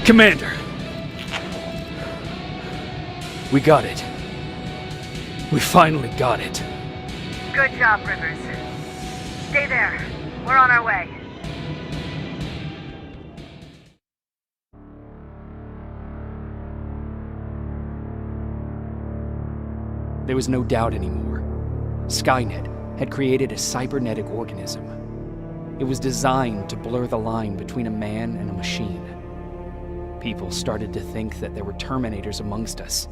Commander! We got it. We finally got it. Good job, Rivers. Stay there. We're on our way. There was no doubt anymore. Skynet had created a cybernetic organism. It was designed to blur the line between a man and a machine. People started to think that there were Terminators amongst us,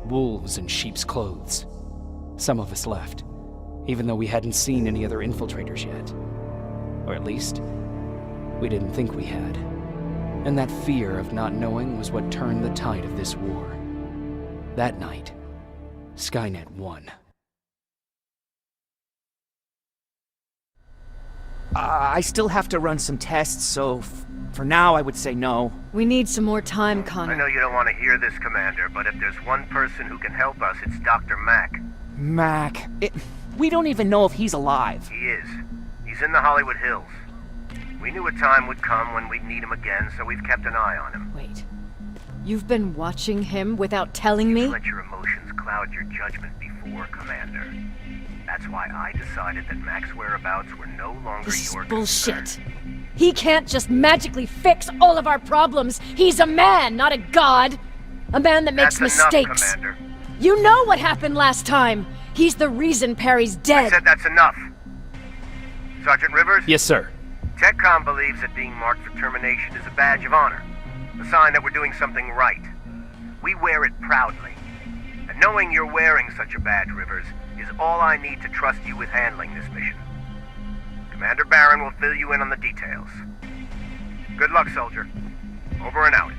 wolves in sheep's clothes. Some of us left, even though we hadn't seen any other infiltrators yet. Or at least, we didn't think we had. And that fear of not knowing was what turned the tide of this war. That night, Skynet won. I still have to run some tests, so for now I would say no. We need some more time, Connor. I know you don't want to hear this, Commander, but if there's one person who can help us, it's Dr. Mack. Mac. We don't even know if he's alive. He is. He's in the Hollywood Hills. We knew a time would come when we'd need him again, so we've kept an eye on him. Wait. You've been watching him without telling me? You've let your emotions cloud your judgment before, Commander. That's why I decided that Mack's whereabouts were no longer This your is bullshit. concern. He can't just magically fix all of our problems. He's a man, not a god. A man that makes That's mistakes. enough, Commander. You know what happened last time. He's the reason Perry's dead. I said that's enough. Sergeant Rivers? Yes, sir. TechCom believes that being marked for termination is a badge of honor. A sign that we're doing something right. We wear it proudly. And knowing you're wearing such a badge, Rivers, is all I need to trust you with handling this mission. Commander Barron will fill you in on the details. Good luck, soldier. Over and out.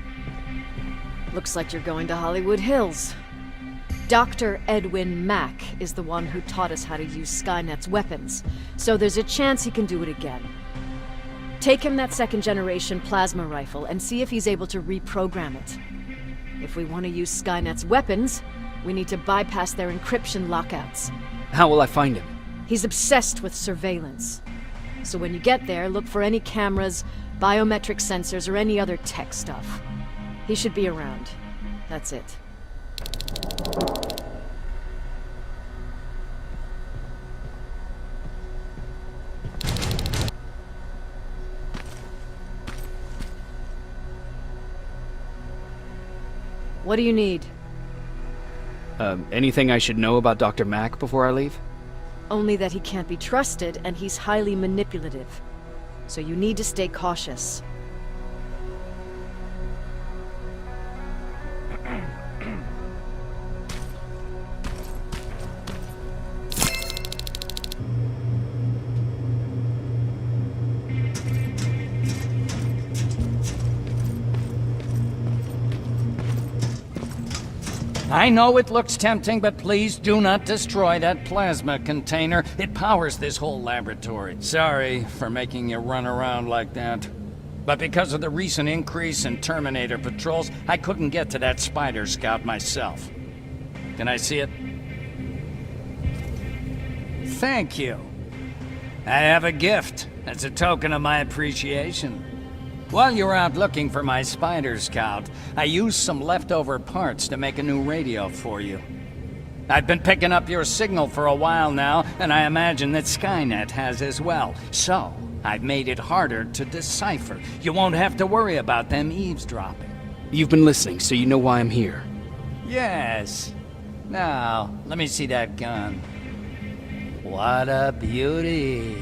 Looks like you're going to Hollywood Hills. Dr. Edwin Mack is the one who taught us how to use Skynet's weapons, so there's a chance he can do it again. Take him that second-generation plasma rifle and see if he's able to reprogram it. If we want to use Skynet's weapons, we need to bypass their encryption lockouts. How will I find him? He's obsessed with surveillance. So when you get there, look for any cameras, biometric sensors, or any other tech stuff. He should be around. That's it. What do you need? Anything I should know about Dr. Mack before I leave? Only that he can't be trusted and he's highly manipulative. So you need to stay cautious. I know it looks tempting, but please do not destroy that plasma container. It powers this whole laboratory. Sorry for making you run around like that. But because of the recent increase in Terminator patrols, I couldn't get to that Spider Scout myself. Can I see it? Thank you. I have a gift as a token of my appreciation. While you were out looking for my Spider Scout, I used some leftover parts to make a new radio for you. I've been picking up your signal for a while now, and I imagine that Skynet has as well. So, I've made it harder to decipher. You won't have to worry about them eavesdropping. You've been listening, so you know why I'm here. Yes. Now, let me see that gun. What a beauty.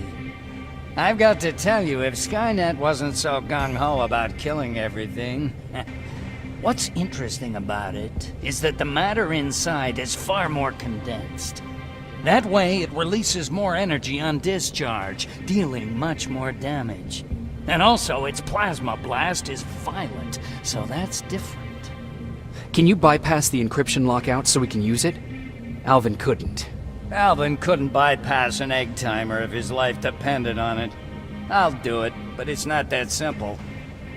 I've got to tell you, if Skynet wasn't so gung-ho about killing everything... What's interesting about it is that the matter inside is far more condensed. That way, it releases more energy on discharge, dealing much more damage. And also, its plasma blast is violent, so that's different. Can you bypass the encryption lockout so we can use it? Alvin couldn't. Alvin couldn't bypass an egg timer if his life depended on it. I'll do it, but it's not that simple.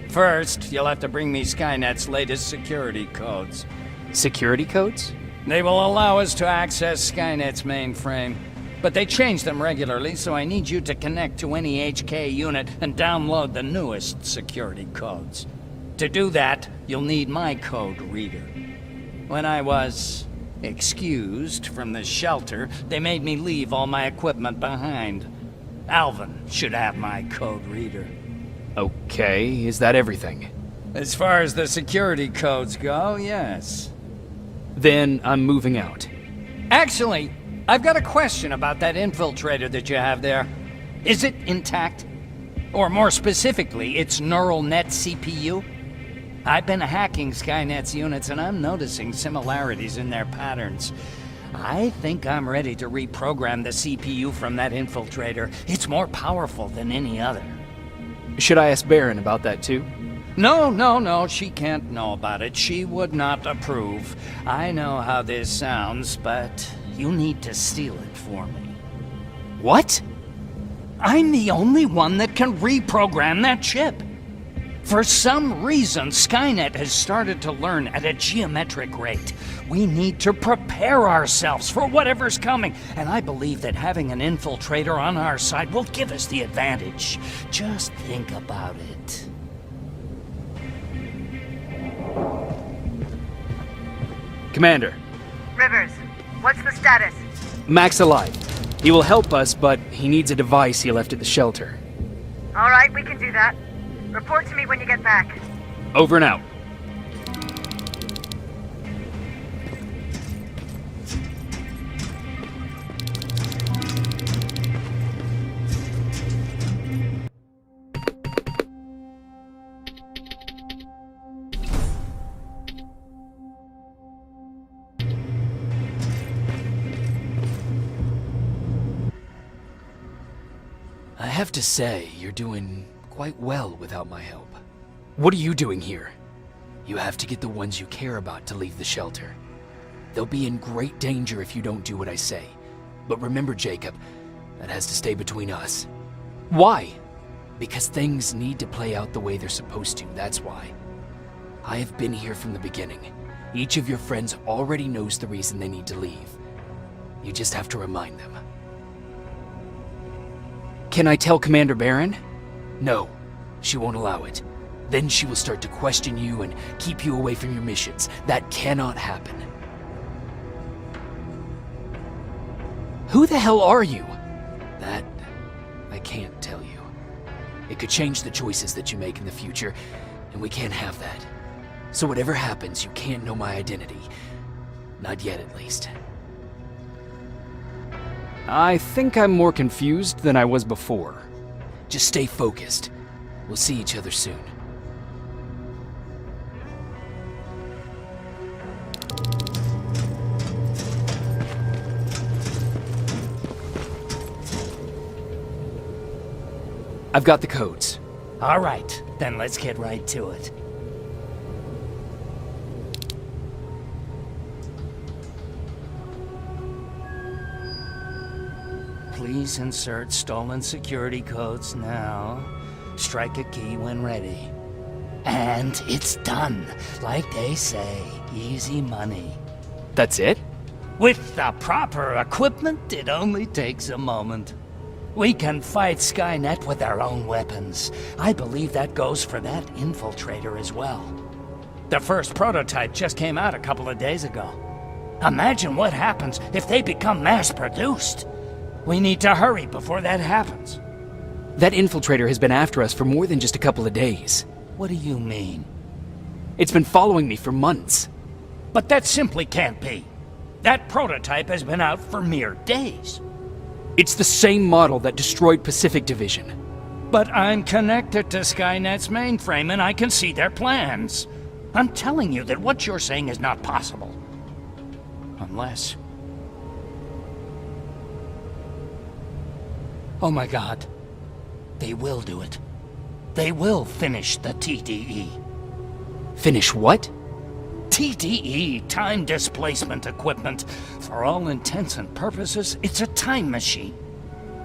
First, you'll have to bring me Skynet's latest security codes. Security codes? They will allow us to access Skynet's mainframe, but they change them regularly, so I need you to connect to any HK unit and download the newest security codes. To do that, you'll need my code reader. When I was excused from the shelter, they made me leave all my equipment behind. Alvin should have my code reader. Okay, is that everything? As far as the security codes go, yes. Then I'm moving out. Actually, I've got a question about that infiltrator that you have there. Is it intact? Or more specifically, its neural net CPU? I've been hacking Skynet's units and I'm noticing similarities in their patterns. I think I'm ready to reprogram the CPU from that infiltrator. It's more powerful than any other. Should I ask Baron about that too? No, she can't know about it. She would not approve. I know how this sounds, but you need to steal it for me. What? I'm the only one that can reprogram that chip. For some reason, Skynet has started to learn at a geometric rate. We need to prepare ourselves for whatever's coming, and I believe that having an infiltrator on our side will give us the advantage. Just think about it. Commander. Rivers, what's the status? Mac's alive. He will help us, but he needs a device he left at the shelter. All right, we can do that. Report to me when you get back. Over and out. I have to say, you're doing quite well without my help. What are you doing here? You have to get the ones you care about to leave the shelter. They'll be in great danger if you don't do what I say. But remember, Jacob, that has to stay between us. Why? Because things need to play out the way they're supposed to, that's why. I have been here from the beginning. Each of your friends already knows the reason they need to leave. You just have to remind them. Can I tell Commander Baron? No, she won't allow it. Then she will start to question you and keep you away from your missions. That cannot happen. Who the hell are you? That I can't tell you. It could change the choices that you make in the future, and we can't have that. So whatever happens, you can't know my identity. Not yet, at least. I think I'm more confused than I was before. Just stay focused. We'll see each other soon. I've got the codes. All right, then let's get right to it. Please insert stolen security codes now. Strike a key when ready. And it's done. Like they say, easy money. That's it? With the proper equipment, it only takes a moment. We can fight Skynet with our own weapons. I believe that goes for that infiltrator as well. The first prototype just came out a couple of days ago. Imagine what happens if they become mass-produced. We need to hurry before that happens. That infiltrator has been after us for more than just a couple of days. What do you mean? It's been following me for months. But that simply can't be. That prototype has been out for mere days. It's the same model that destroyed Pacific Division. But I'm connected to Skynet's mainframe and I can see their plans. I'm telling you that what you're saying is not possible. Unless... Oh my God. They will do it. They will finish the TDE. Finish what? TDE, time displacement equipment. For all intents and purposes, it's a time machine.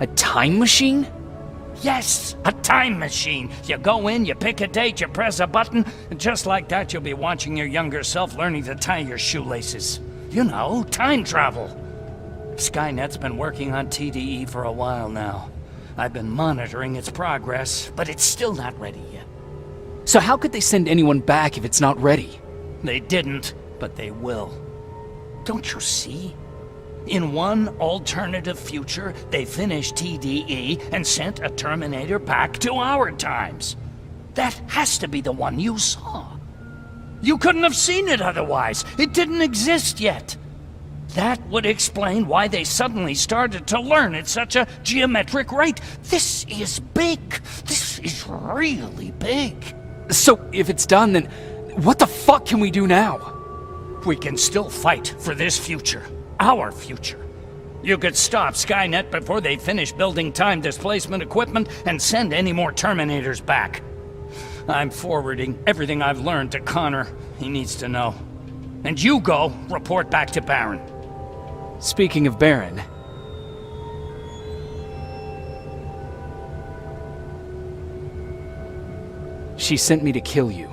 A time machine? Yes, a time machine. You go in, you pick a date, you press a button, and just like that you'll be watching your younger self learning to tie your shoelaces. You know, time travel. Skynet's been working on TDE for a while now. I've been monitoring its progress, but it's still not ready yet. So how could they send anyone back if it's not ready? They didn't, but they will. Don't you see? In one alternative future, they finished TDE and sent a Terminator back to our times. That has to be the one you saw. You couldn't have seen it otherwise. It didn't exist yet. That would explain why they suddenly started to learn at such a geometric rate. This is big. This is really big. So, if it's done, then what the fuck can we do now? We can still fight for this future. Our future. You could stop Skynet before they finish building time displacement equipment and send any more Terminators back. I'm forwarding everything I've learned to Connor. He needs to know. And you go report back to Baron. Speaking of Baron... She sent me to kill you.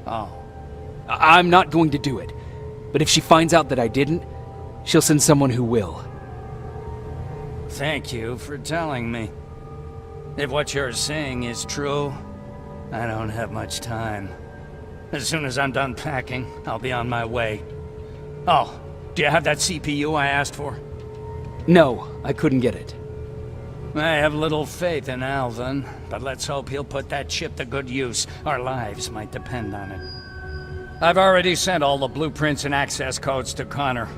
Oh. I'm not going to do it. But if she finds out that I didn't, she'll send someone who will. Thank you for telling me. If what you're saying is true, I don't have much time. As soon as I'm done packing, I'll be on my way. Oh, do you have that CPU I asked for? No, I couldn't get it. I have little faith in Alvin, but let's hope he'll put that chip to good use. Our lives might depend on it. I've already sent all the blueprints and access codes to Connor.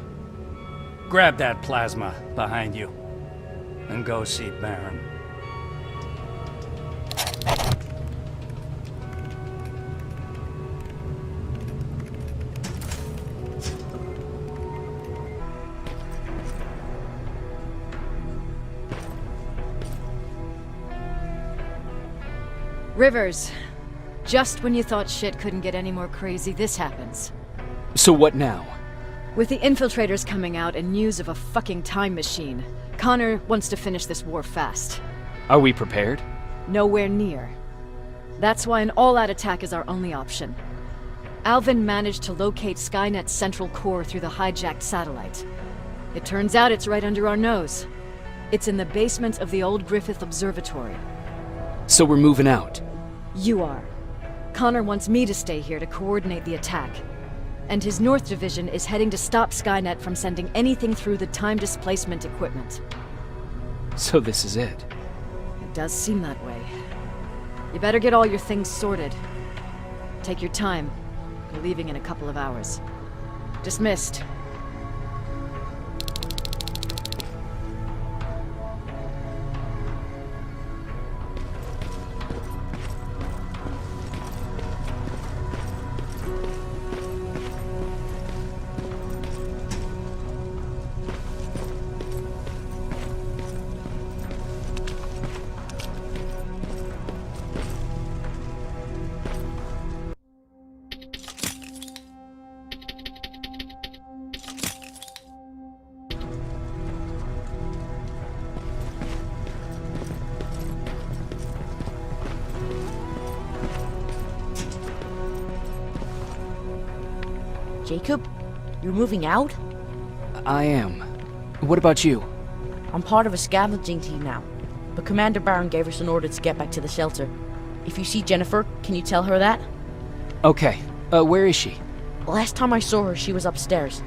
Grab that plasma behind you, and go see Baron. Rivers, just when you thought shit couldn't get any more crazy, this happens. So what now? With the infiltrators coming out and news of a fucking time machine, Connor wants to finish this war fast. Are we prepared? Nowhere near. That's why an all-out attack is our only option. Alvin managed to locate Skynet's central core through the hijacked satellite. It turns out it's right under our nose. It's in the basement of the old Griffith Observatory. So we're moving out? You are. Connor wants me to stay here to coordinate the attack. And his North Division is heading to stop Skynet from sending anything through the time displacement equipment. So this is it? It does seem that way. You better get all your things sorted. Take your time. We're leaving in a couple of hours. Dismissed. Jacob, you're moving out? I am. What about you? I'm part of a scavenging team now, but Commander Baron gave us an order to get back to the shelter. If you see Jennifer, can you tell her that? Okay. Where is she? Last time I saw her, she was upstairs.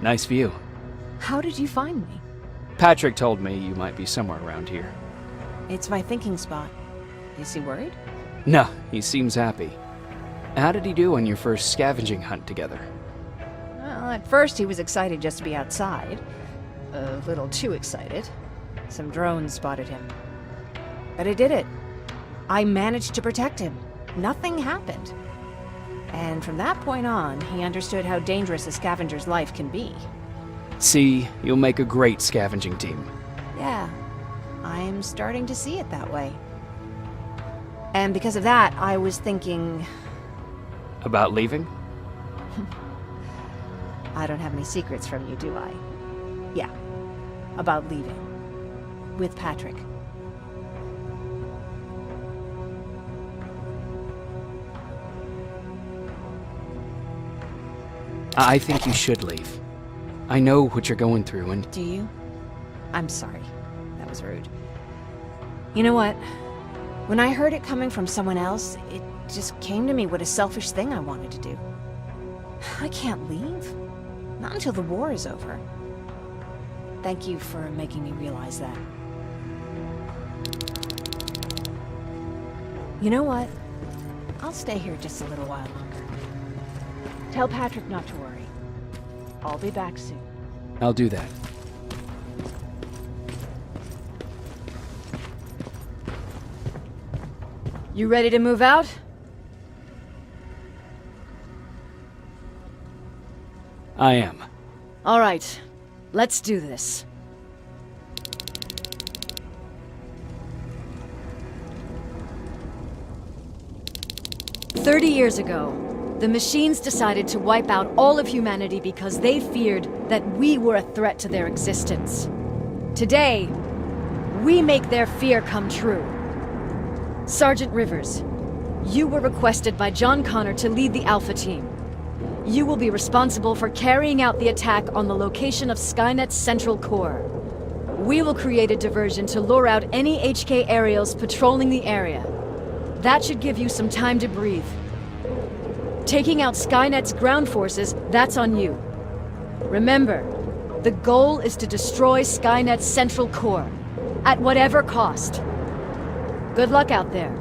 Nice view. How did you find me? Patrick told me you might be somewhere around here. It's my thinking spot. Is he worried? No, he seems happy. How did he do on your first scavenging hunt together? Well, at first he was excited just to be outside. A little too excited. Some drones spotted him. But I did it. I managed to protect him. Nothing happened. And from that point on, he understood how dangerous a scavenger's life can be. See, you'll make a great scavenging team. Yeah, I'm starting to see it that way. And because of that, I was thinking... About leaving? I don't have any secrets from you, do I? Yeah, about leaving. With Patrick. I think you should leave. I know what you're going through and... Do you? I'm sorry. That was rude. You know what? When I heard it coming from someone else, it just came to me what a selfish thing I wanted to do. I can't leave. Not until the war is over. Thank you for making me realize that. You know what? I'll stay here just a little while longer. Tell Patrick not to worry. I'll be back soon. I'll do that. You ready to move out? I am. All right, let's do this. "30 years ago, the machines decided to wipe out all of humanity because they feared that we were a threat to their existence. Today, we make their fear come true. Sergeant Rivers, you were requested by John Connor to lead the Alpha Team. You will be responsible for carrying out the attack on the location of Skynet's central core. We will create a diversion to lure out any HK aerials patrolling the area. That should give you some time to breathe. Taking out Skynet's ground forces, that's on you. Remember, the goal is to destroy Skynet's central core, at whatever cost. Good luck out there.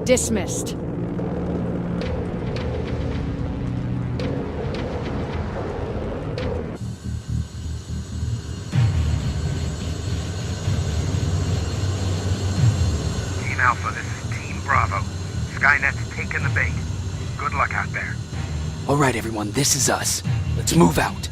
Dismissed. Team Alpha, this is Team Bravo. Skynet's taken the bait. Good luck out there. All right, everyone, this is us. Let's move out.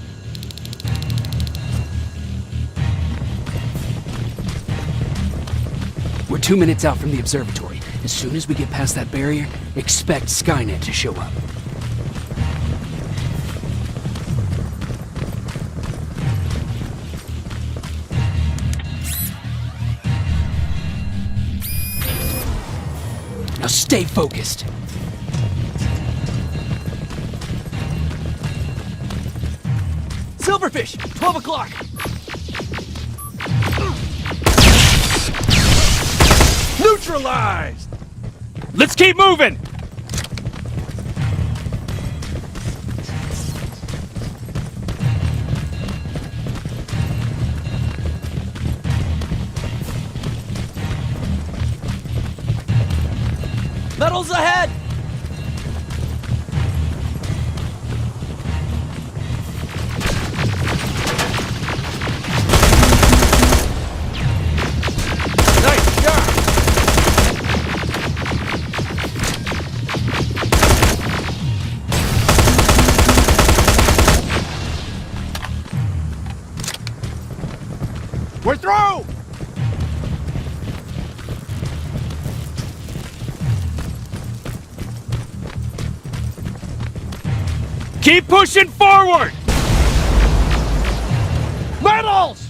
We're 2 minutes out from the observatory. As soon as we get past that barrier, expect Skynet to show up. Now stay focused. Silverfish, 12 o'clock. Neutralized! Let's keep moving! Metals ahead! Nice shot! We're through! Keep pushing forward! Metals!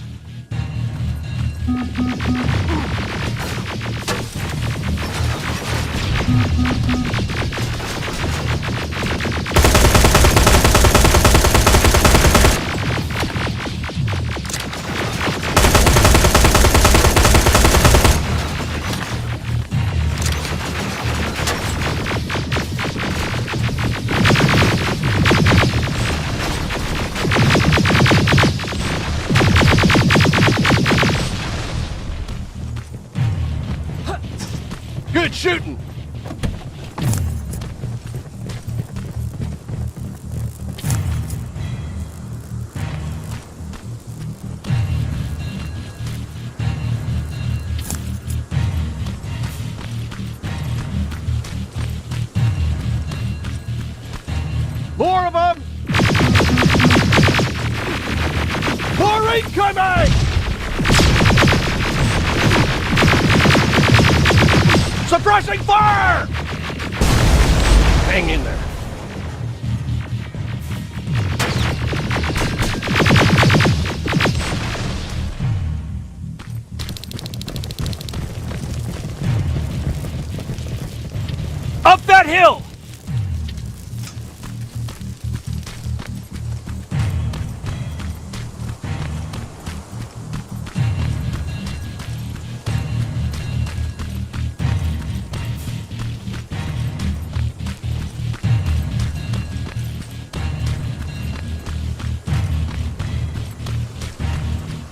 Good shooting! More of them! More incoming! Suppressing fire! Hang in there. Up that hill!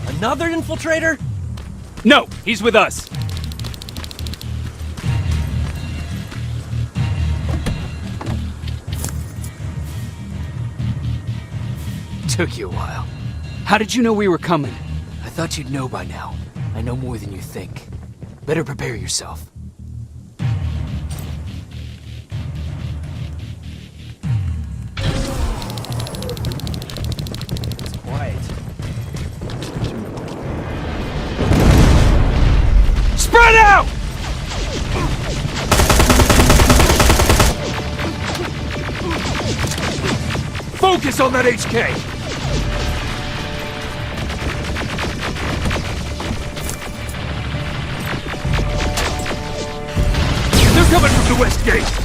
Another infiltrator? No, he's with us. Took you a while. How did you know we were coming? I thought you'd know by now. I know more than you think. Better prepare yourself. It's quiet. Spread out! Focus on that HK! They're coming from the west gate!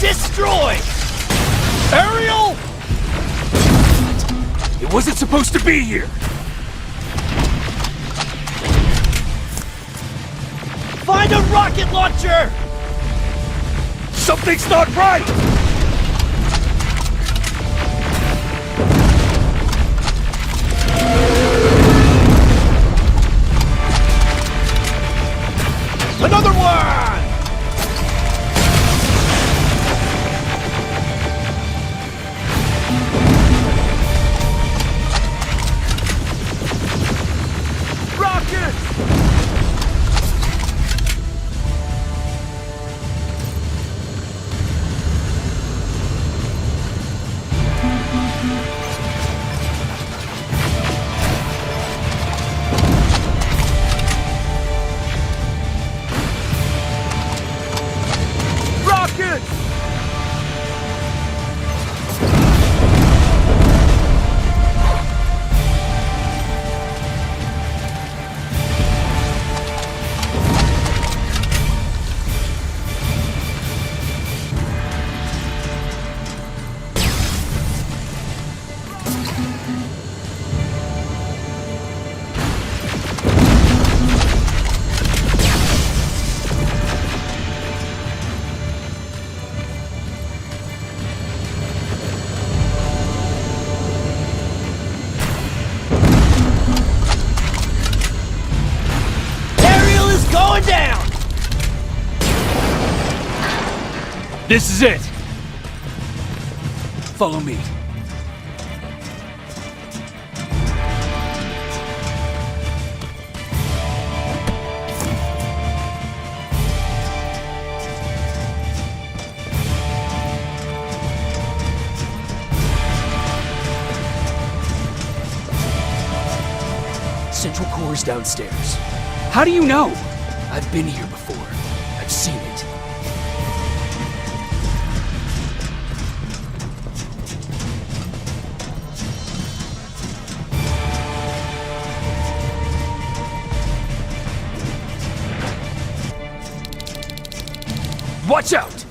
Destroy! Ariel! It wasn't supposed to be here! Find a rocket launcher! Something's not right! Another one! This is it! Follow me. core's downstairs. How do you know? I've been here before. I've seen it. Watch out!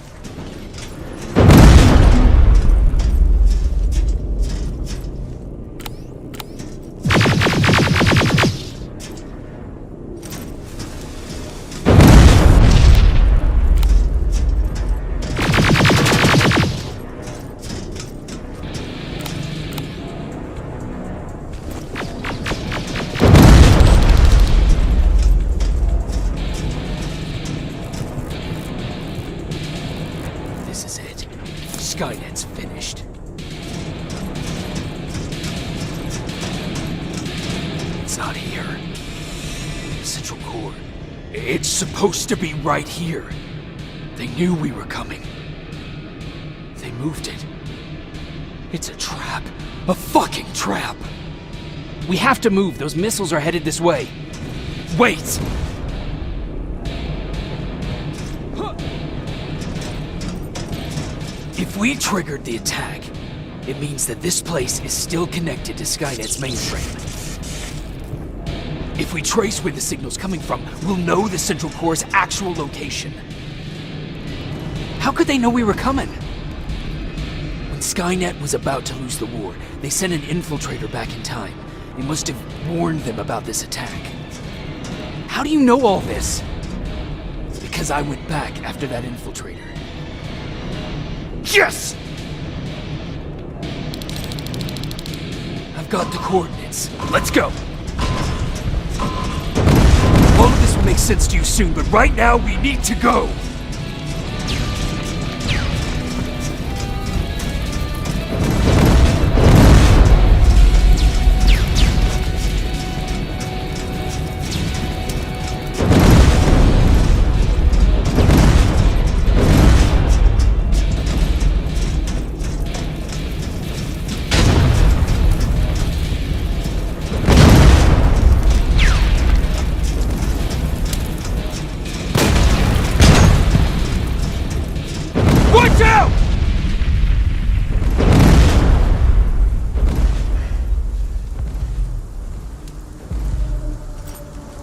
This is it. Skynet's finished. It's not here. The central core. It's supposed to be right here. They knew we were coming. They moved it. It's a trap. A fucking trap! We have to move. Those missiles are headed this way. Wait! If we triggered the attack, it means that this place is still connected to Skynet's mainframe. If we trace where the signal's coming from, we'll know the central core's actual location. How could they know we were coming? When Skynet was about to lose the war, they sent an infiltrator back in time. They must have warned them about this attack. How do you know all this? Because I went back after that infiltrator. Yes! I've got the coordinates. Let's go! All of this will make sense to you soon, but right now we need to go! Watch out!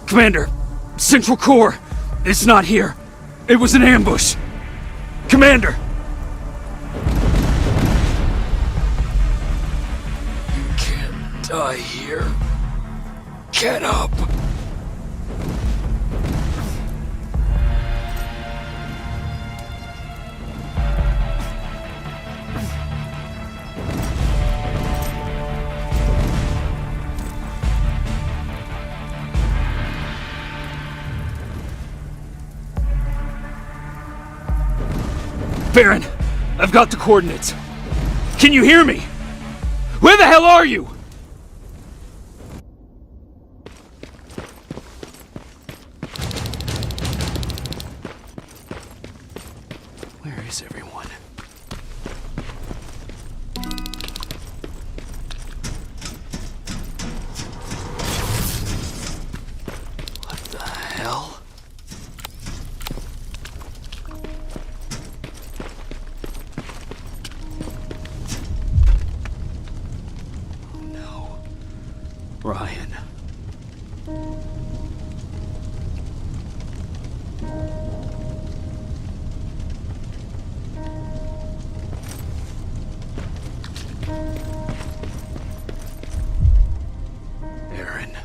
Commander, Central Core, it's not here. It was an ambush. Commander! You can't die here. Get up! Baron, I've got the coordinates. Can you hear me? Where the hell are you? Where is everyone? What the hell? Ryan. Aaron.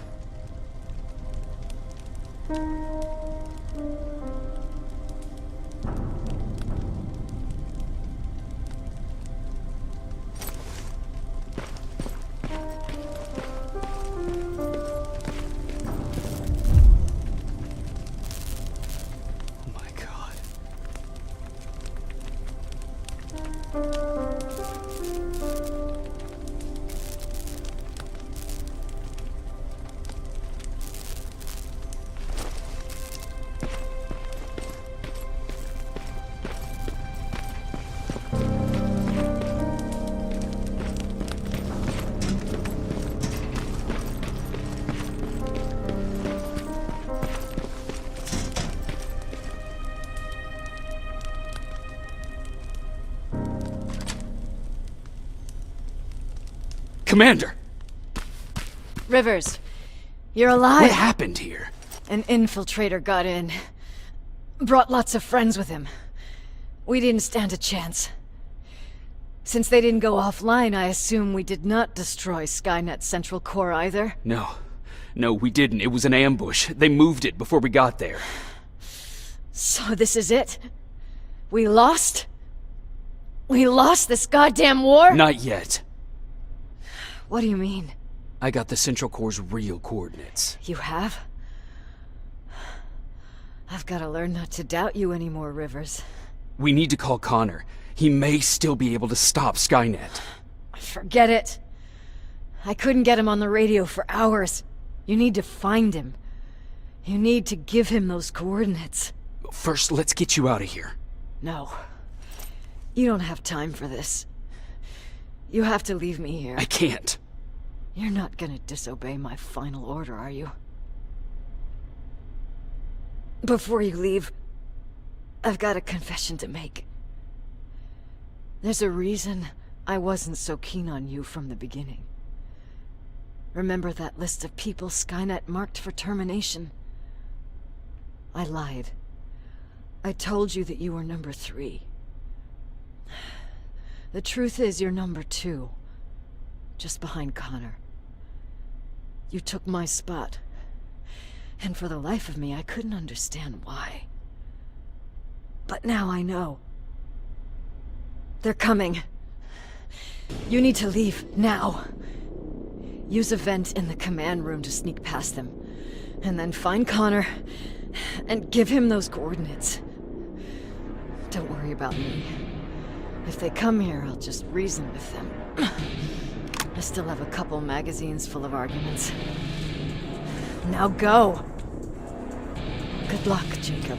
Commander! Rivers, you're alive. What happened here? An infiltrator got in. Brought lots of friends with him. We didn't stand a chance. Since they didn't go offline, I assume we did not destroy Skynet's central core either? No, we didn't. It was an ambush. They moved it before we got there. So this is it? We lost? We lost this goddamn war? Not yet. What do you mean? I got the central core's real coordinates. You have? I've gotta learn not to doubt you anymore, Rivers. We need to call Connor. He may still be able to stop Skynet. Forget it. I couldn't get him on the radio for hours. You need to find him. You need to give him those coordinates. First, let's get you out of here. No. You don't have time for this. You have to leave me here. I can't. You're not gonna disobey my final order, are you? Before you leave, I've got a confession to make. There's a reason I wasn't so keen on you from the beginning. Remember that list of people Skynet marked for termination? I lied. I told you that you were number 3. The truth is you're number 2. Just behind Connor. You took my spot. And for the life of me, I couldn't understand why. But now I know. They're coming. You need to leave, now. Use a vent in the command room to sneak past them. And then find Connor, and give him those coordinates. Don't worry about me. If they come here, I'll just reason with them. I still have a couple magazines full of arguments. Now go! Good luck, Jacob.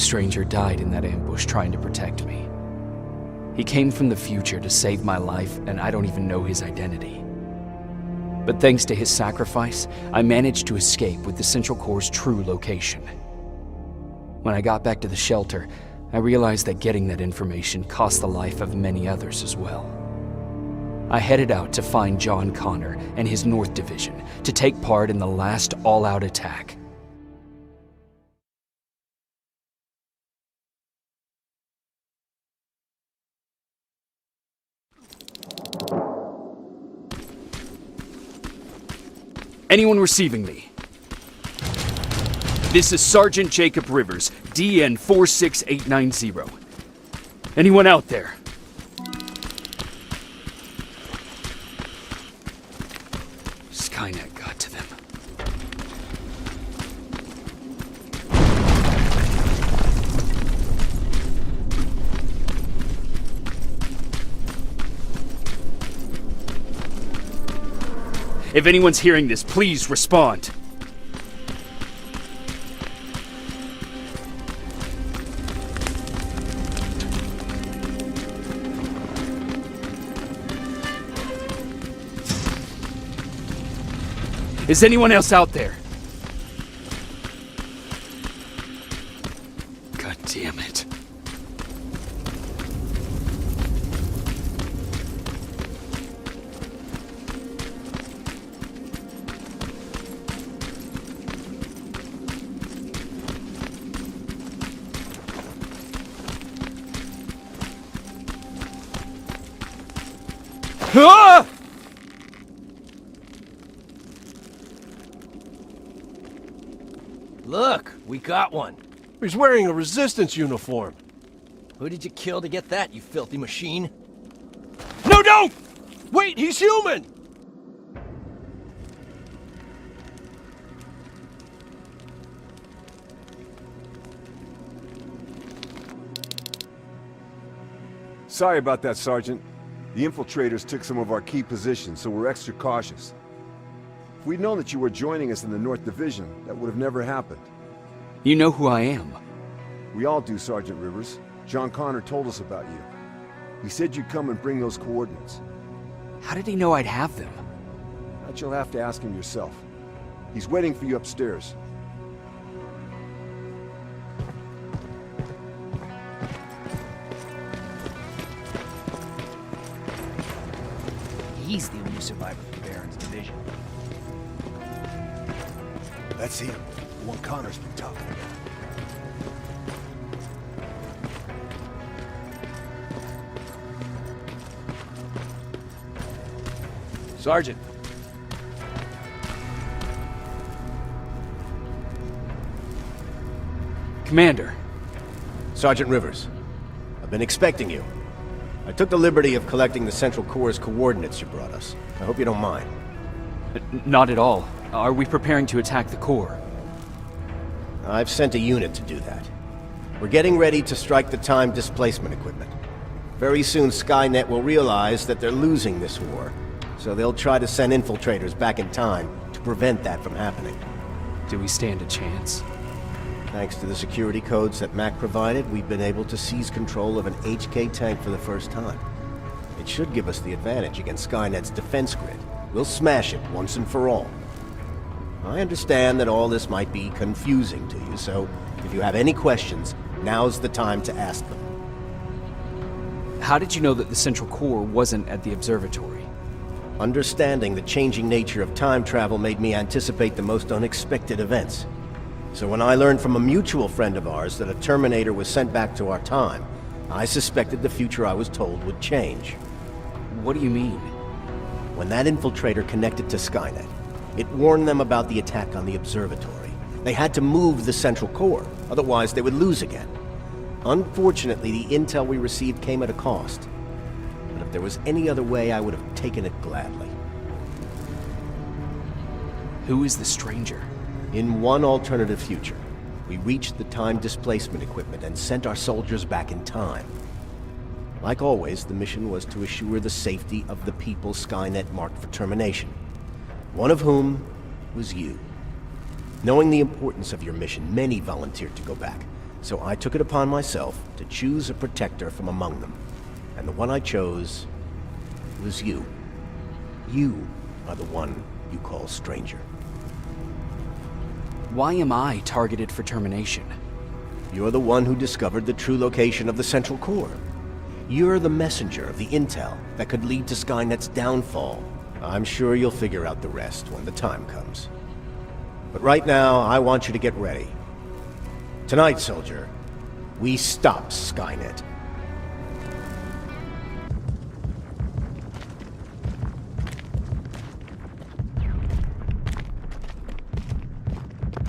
stranger died in that ambush trying to protect me. He came from the future to save my life, and I don't even know his identity. But thanks to his sacrifice, I managed to escape with the Central Core's true location. When I got back to the shelter, I realized that getting that information cost the life of many others as well. I headed out to find John Connor and his North Division to take part in the last all-out attack. Anyone receiving me? This is Sergeant Jacob Rivers, DN 46890. Anyone out there? Skynet got to them. If anyone's hearing this, please respond. Is anyone else out there? God damn it. Ah! Look, we got one. He's wearing a resistance uniform. Who did you kill to get that, you filthy machine? No, don't! Wait, he's human! Sorry about that, Sergeant. The infiltrators took some of our key positions, so we're extra cautious. If we'd known that you were joining us in the North Division, that would have never happened. You know who I am. We all do, Sergeant Rivers. John Connor told us about you. He said you'd come and bring those coordinates. How did he know I'd have them? That you'll have to ask him yourself. He's waiting for you upstairs. He's the only survivor from Baron's division. That's him, the one Connor's been talking about. Sergeant. Commander. Sergeant Rivers. I've been expecting you. I took the liberty of collecting the Central Core's coordinates you brought us. I hope you don't mind. Not at all. Are we preparing to attack the core? I've sent a unit to do that. We're getting ready to strike the time displacement equipment. Very soon Skynet will realize that they're losing this war, so they'll try to send infiltrators back in time to prevent that from happening. Do we stand a chance? Thanks to the security codes that Mac provided, we've been able to seize control of an HK tank for the first time. It should give us the advantage against Skynet's defense grid. We'll smash it once and for all. I understand that all this might be confusing to you, so if you have any questions, now's the time to ask them. How did you know that the Central Core wasn't at the observatory? Understanding the changing nature of time travel made me anticipate the most unexpected events. So when I learned from a mutual friend of ours that a Terminator was sent back to our time, I suspected the future I was told would change. What do you mean? When that infiltrator connected to Skynet, it warned them about the attack on the observatory. They had to move the Central Core, otherwise they would lose again. Unfortunately, the intel we received came at a cost. But if there was any other way, I would have taken it gladly. Who is the stranger? In one alternative future, we reached the time displacement equipment and sent our soldiers back in time. Like always, the mission was to assure the safety of the people Skynet marked for termination. One of whom was you. Knowing the importance of your mission, many volunteered to go back. So I took it upon myself to choose a protector from among them. And the one I chose was you. You are the one you call stranger. Why am I targeted for termination? You're the one who discovered the true location of the Central Core. You're the messenger of the intel that could lead to Skynet's downfall. I'm sure you'll figure out the rest when the time comes. But right now, I want you to get ready. Tonight, soldier, we stop Skynet.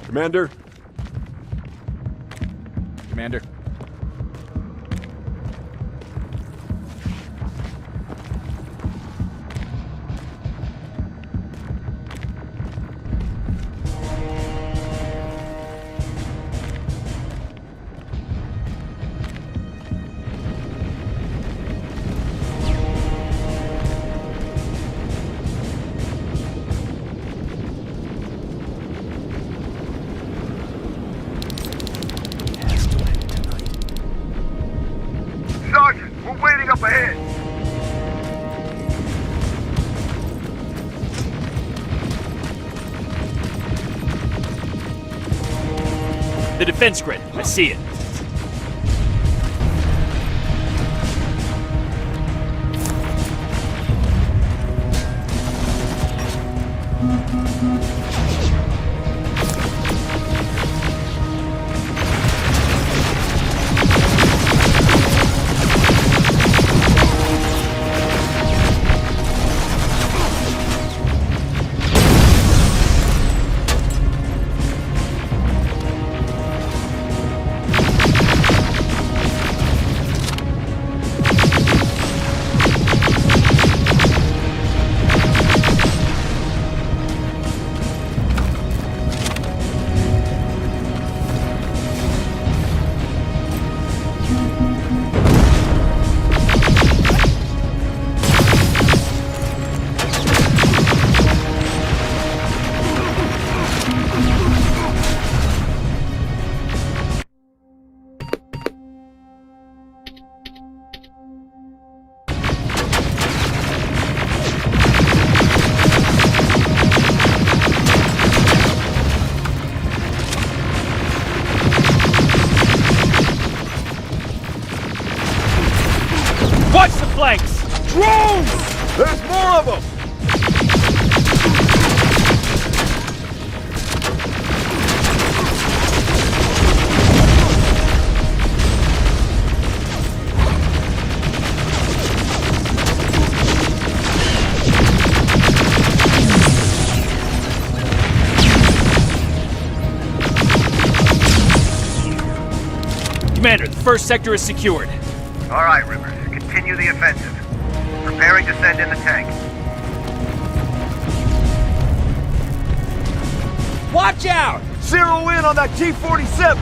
Commander? Commander. Sergeant, we're waiting up ahead. The defense grid. I see it. Watch the flanks! Drones! There's more of them! Commander, the first sector is secured. All right, Rivers. Continue the offensive. Preparing to send in the tank. Watch out! Zero in on that T-47!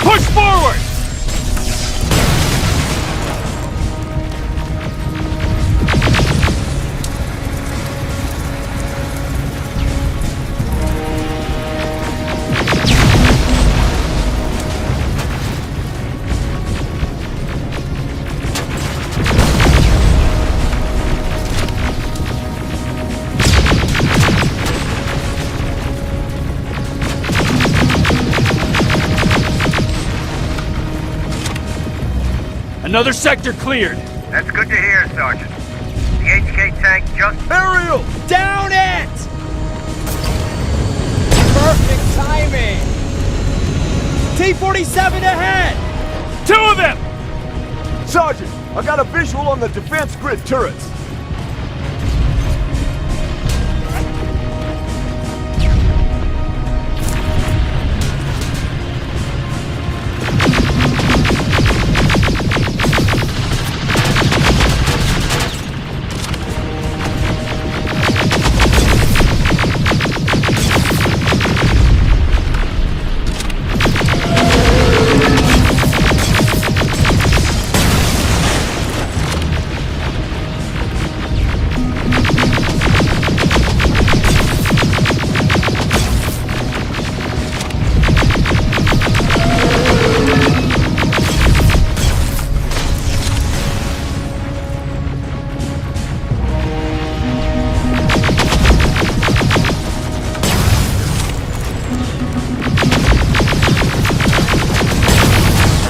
Push forward! Another sector cleared. That's good to hear, Sergeant. The HK tank just... Aerial! Down it! Perfect timing! T-47 ahead! 2 of them! Sergeant, I got a visual on the defense grid turrets.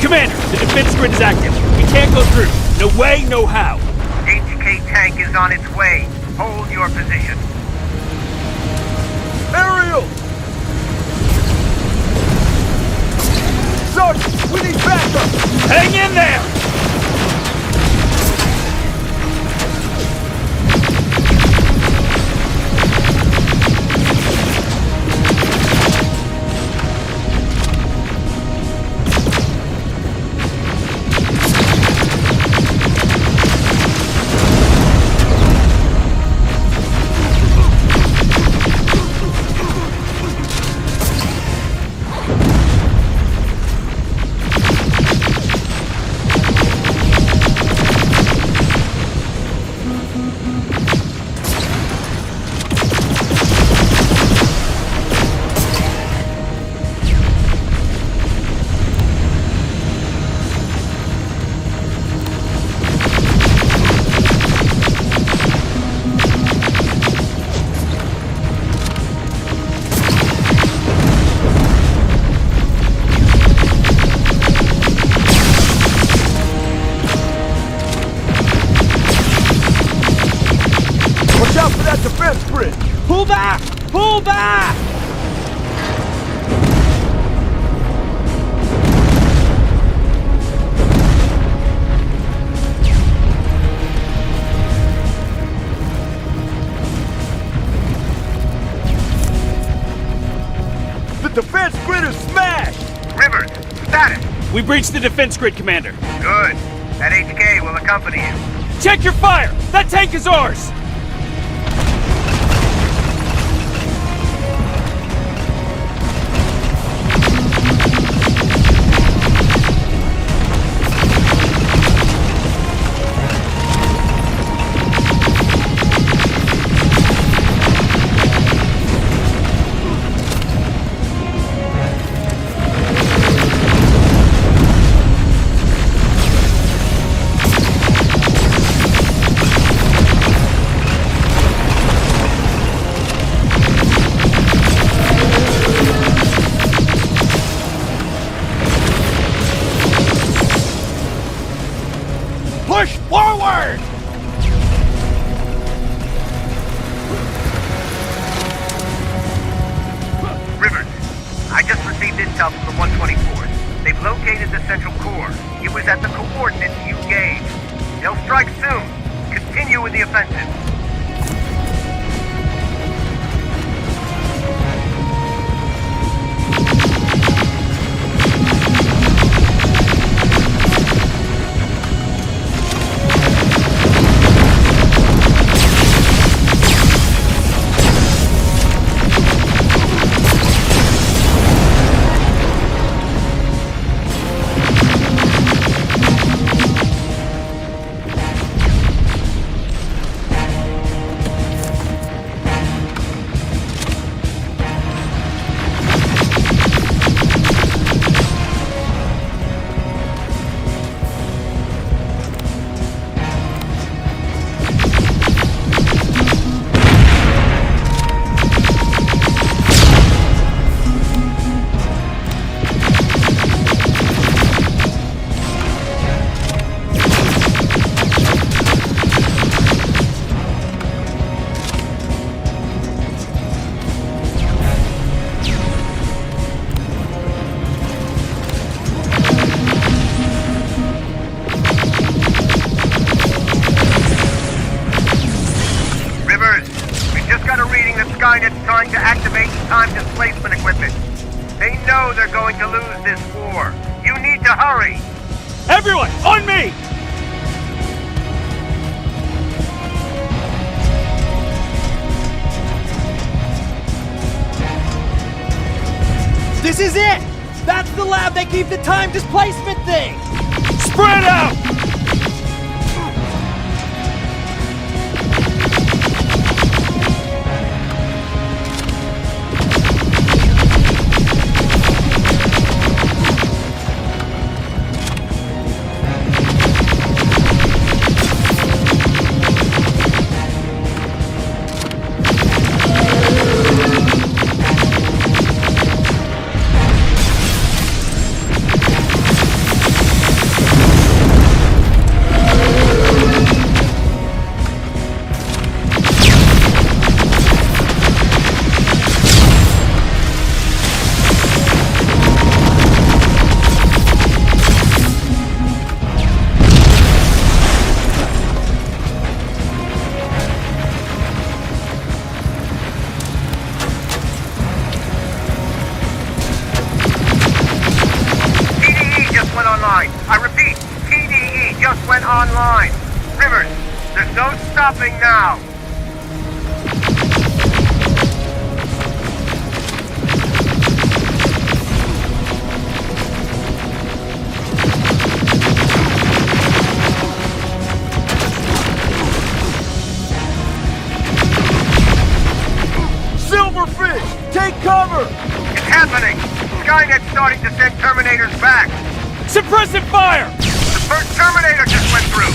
Commander, the defense grid is active. We can't go through. No way, no how. HK tank is on its way. Hold your position. Aerial! Sergeant, we need backup! Hang in there! Pull back! Pull back! The defense grid is smashed! Rivers, status! We breached the defense grid, Commander. Good. That HK will accompany you. Check your fire! That tank is ours! Push forward! Rivers, I just received intel from the 124th. They've located the central core. It was at the coordinates you gave. They'll strike soon. Continue with the offensive. trying to activate time displacement equipment. They know they're going to lose this war. You need to hurry! Everyone, on me! This is it! That's the lab they keep the time displacement thing! Spread out! I repeat, TDE just went online. Rivers, there's no stopping now. Silverfish, take cover! It's happening. Skynet's starting to send Terminators back. Suppressive fire! The first Terminator just went through.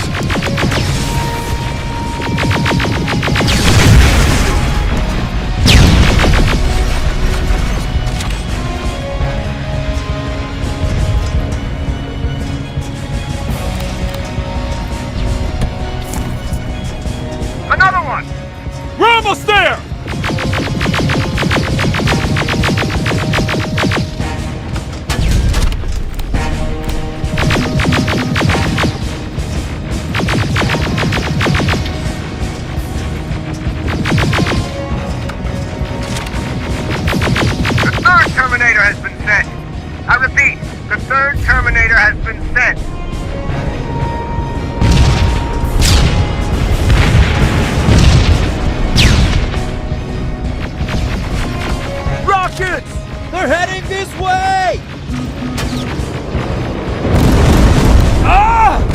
Another one! We're almost there! Terminator has been sent. I repeat, the third Terminator has been sent. Rockets! They're heading this way! Ah!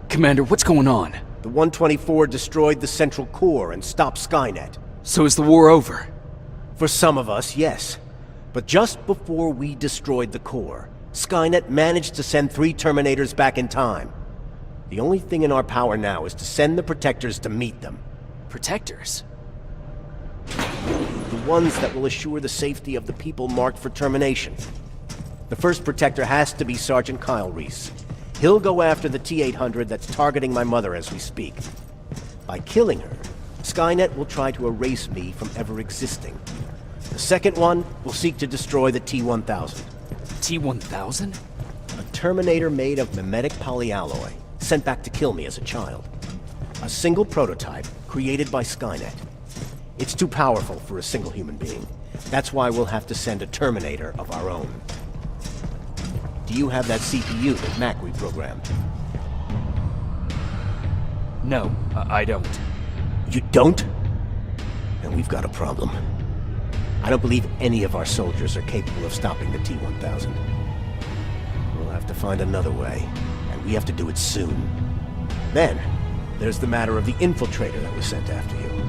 Commander, what's going on? The 124 destroyed the central core and stopped Skynet. So is the war over? For some of us, yes. But just before we destroyed the core, Skynet managed to send 3 Terminators back in time. The only thing in our power now is to send the Protectors to meet them. Protectors? The ones that will assure the safety of the people marked for termination. The first Protector has to be Sergeant Kyle Reese. He'll go after the T-800 that's targeting my mother as we speak. By killing her, Skynet will try to erase me from ever existing. The second one will seek to destroy the T-1000. T-1000? A Terminator made of mimetic polyalloy, sent back to kill me as a child. A single prototype created by Skynet. It's too powerful for a single human being. That's why we'll have to send a Terminator of our own. Do you have that CPU that Mac reprogrammed? No, I don't. You don't? Then we've got a problem. I don't believe any of our soldiers are capable of stopping the T-1000. We'll have to find another way, and we have to do it soon. Then, there's the matter of the infiltrator that was sent after you.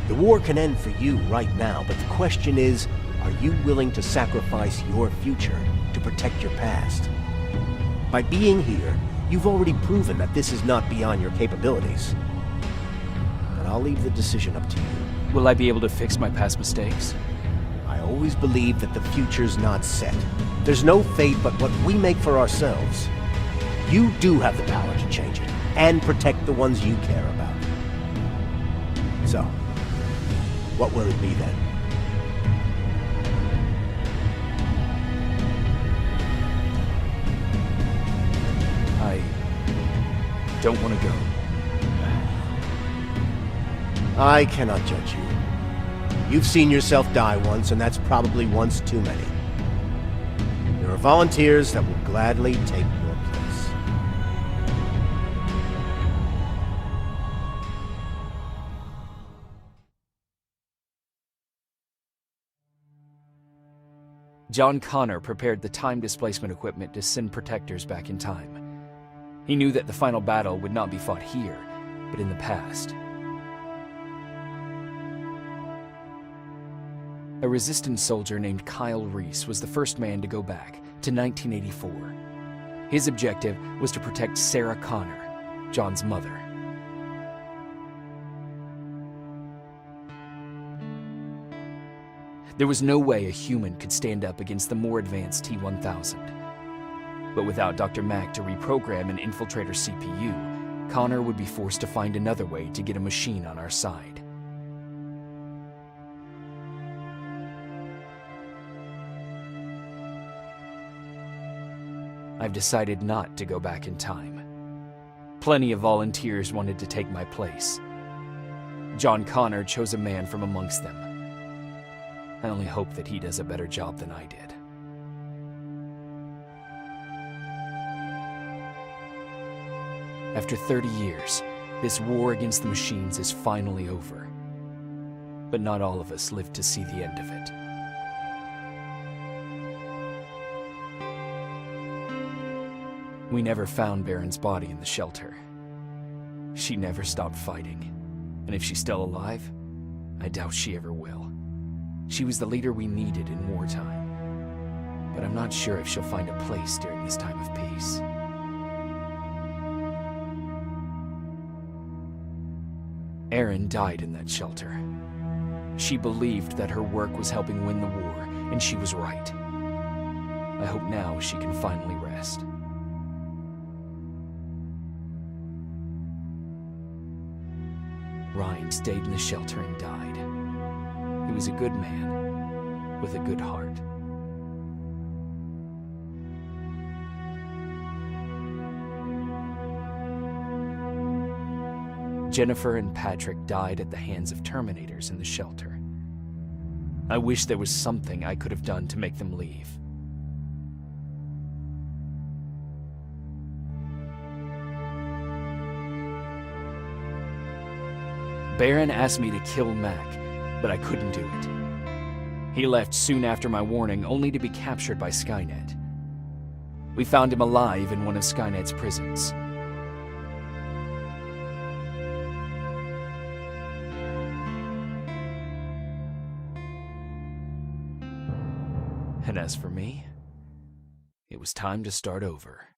The war can end for you right now, but the question is, are you willing to sacrifice your future to protect your past? By being here, you've already proven that this is not beyond your capabilities. But I'll leave the decision up to you. Will I be able to fix my past mistakes? I always believe that the future's not set. There's no fate but what we make for ourselves. You do have the power to change it, and protect the ones you care about. So, what will it be then? I don't want to go. I cannot judge you. You've seen yourself die once, and that's probably once too many. There are volunteers that will gladly take your place. John Connor prepared the time displacement equipment to send protectors back in time. He knew that the final battle would not be fought here, but in the past. A resistance soldier named Kyle Reese was the first man to go back to 1984. His objective was to protect Sarah Connor, John's mother. There was no way a human could stand up against the more advanced T-1000. But without Dr. Mack to reprogram an infiltrator CPU, Connor would be forced to find another way to get a machine on our side. I've decided not to go back in time. Plenty of volunteers wanted to take my place. John Connor chose a man from amongst them. I only hope that he does a better job than I did. After 30 years, this war against the machines is finally over. But not all of us lived to see the end of it. We never found Baron's body in the shelter. She never stopped fighting, and if she's still alive, I doubt she ever will. She was the leader we needed in wartime, but I'm not sure if she'll find a place during this time of peace. Erin died in that shelter. She believed that her work was helping win the war, and she was right. I hope now she can finally rest. Ryan stayed in the shelter and died. He was a good man, with a good heart. Jennifer and Patrick died at the hands of Terminators in the shelter. I wish there was something I could have done to make them leave. Baron asked me to kill Mac, but I couldn't do it. He left soon after my warning, only to be captured by Skynet. We found him alive in one of Skynet's prisons. And as for me, it was time to start over.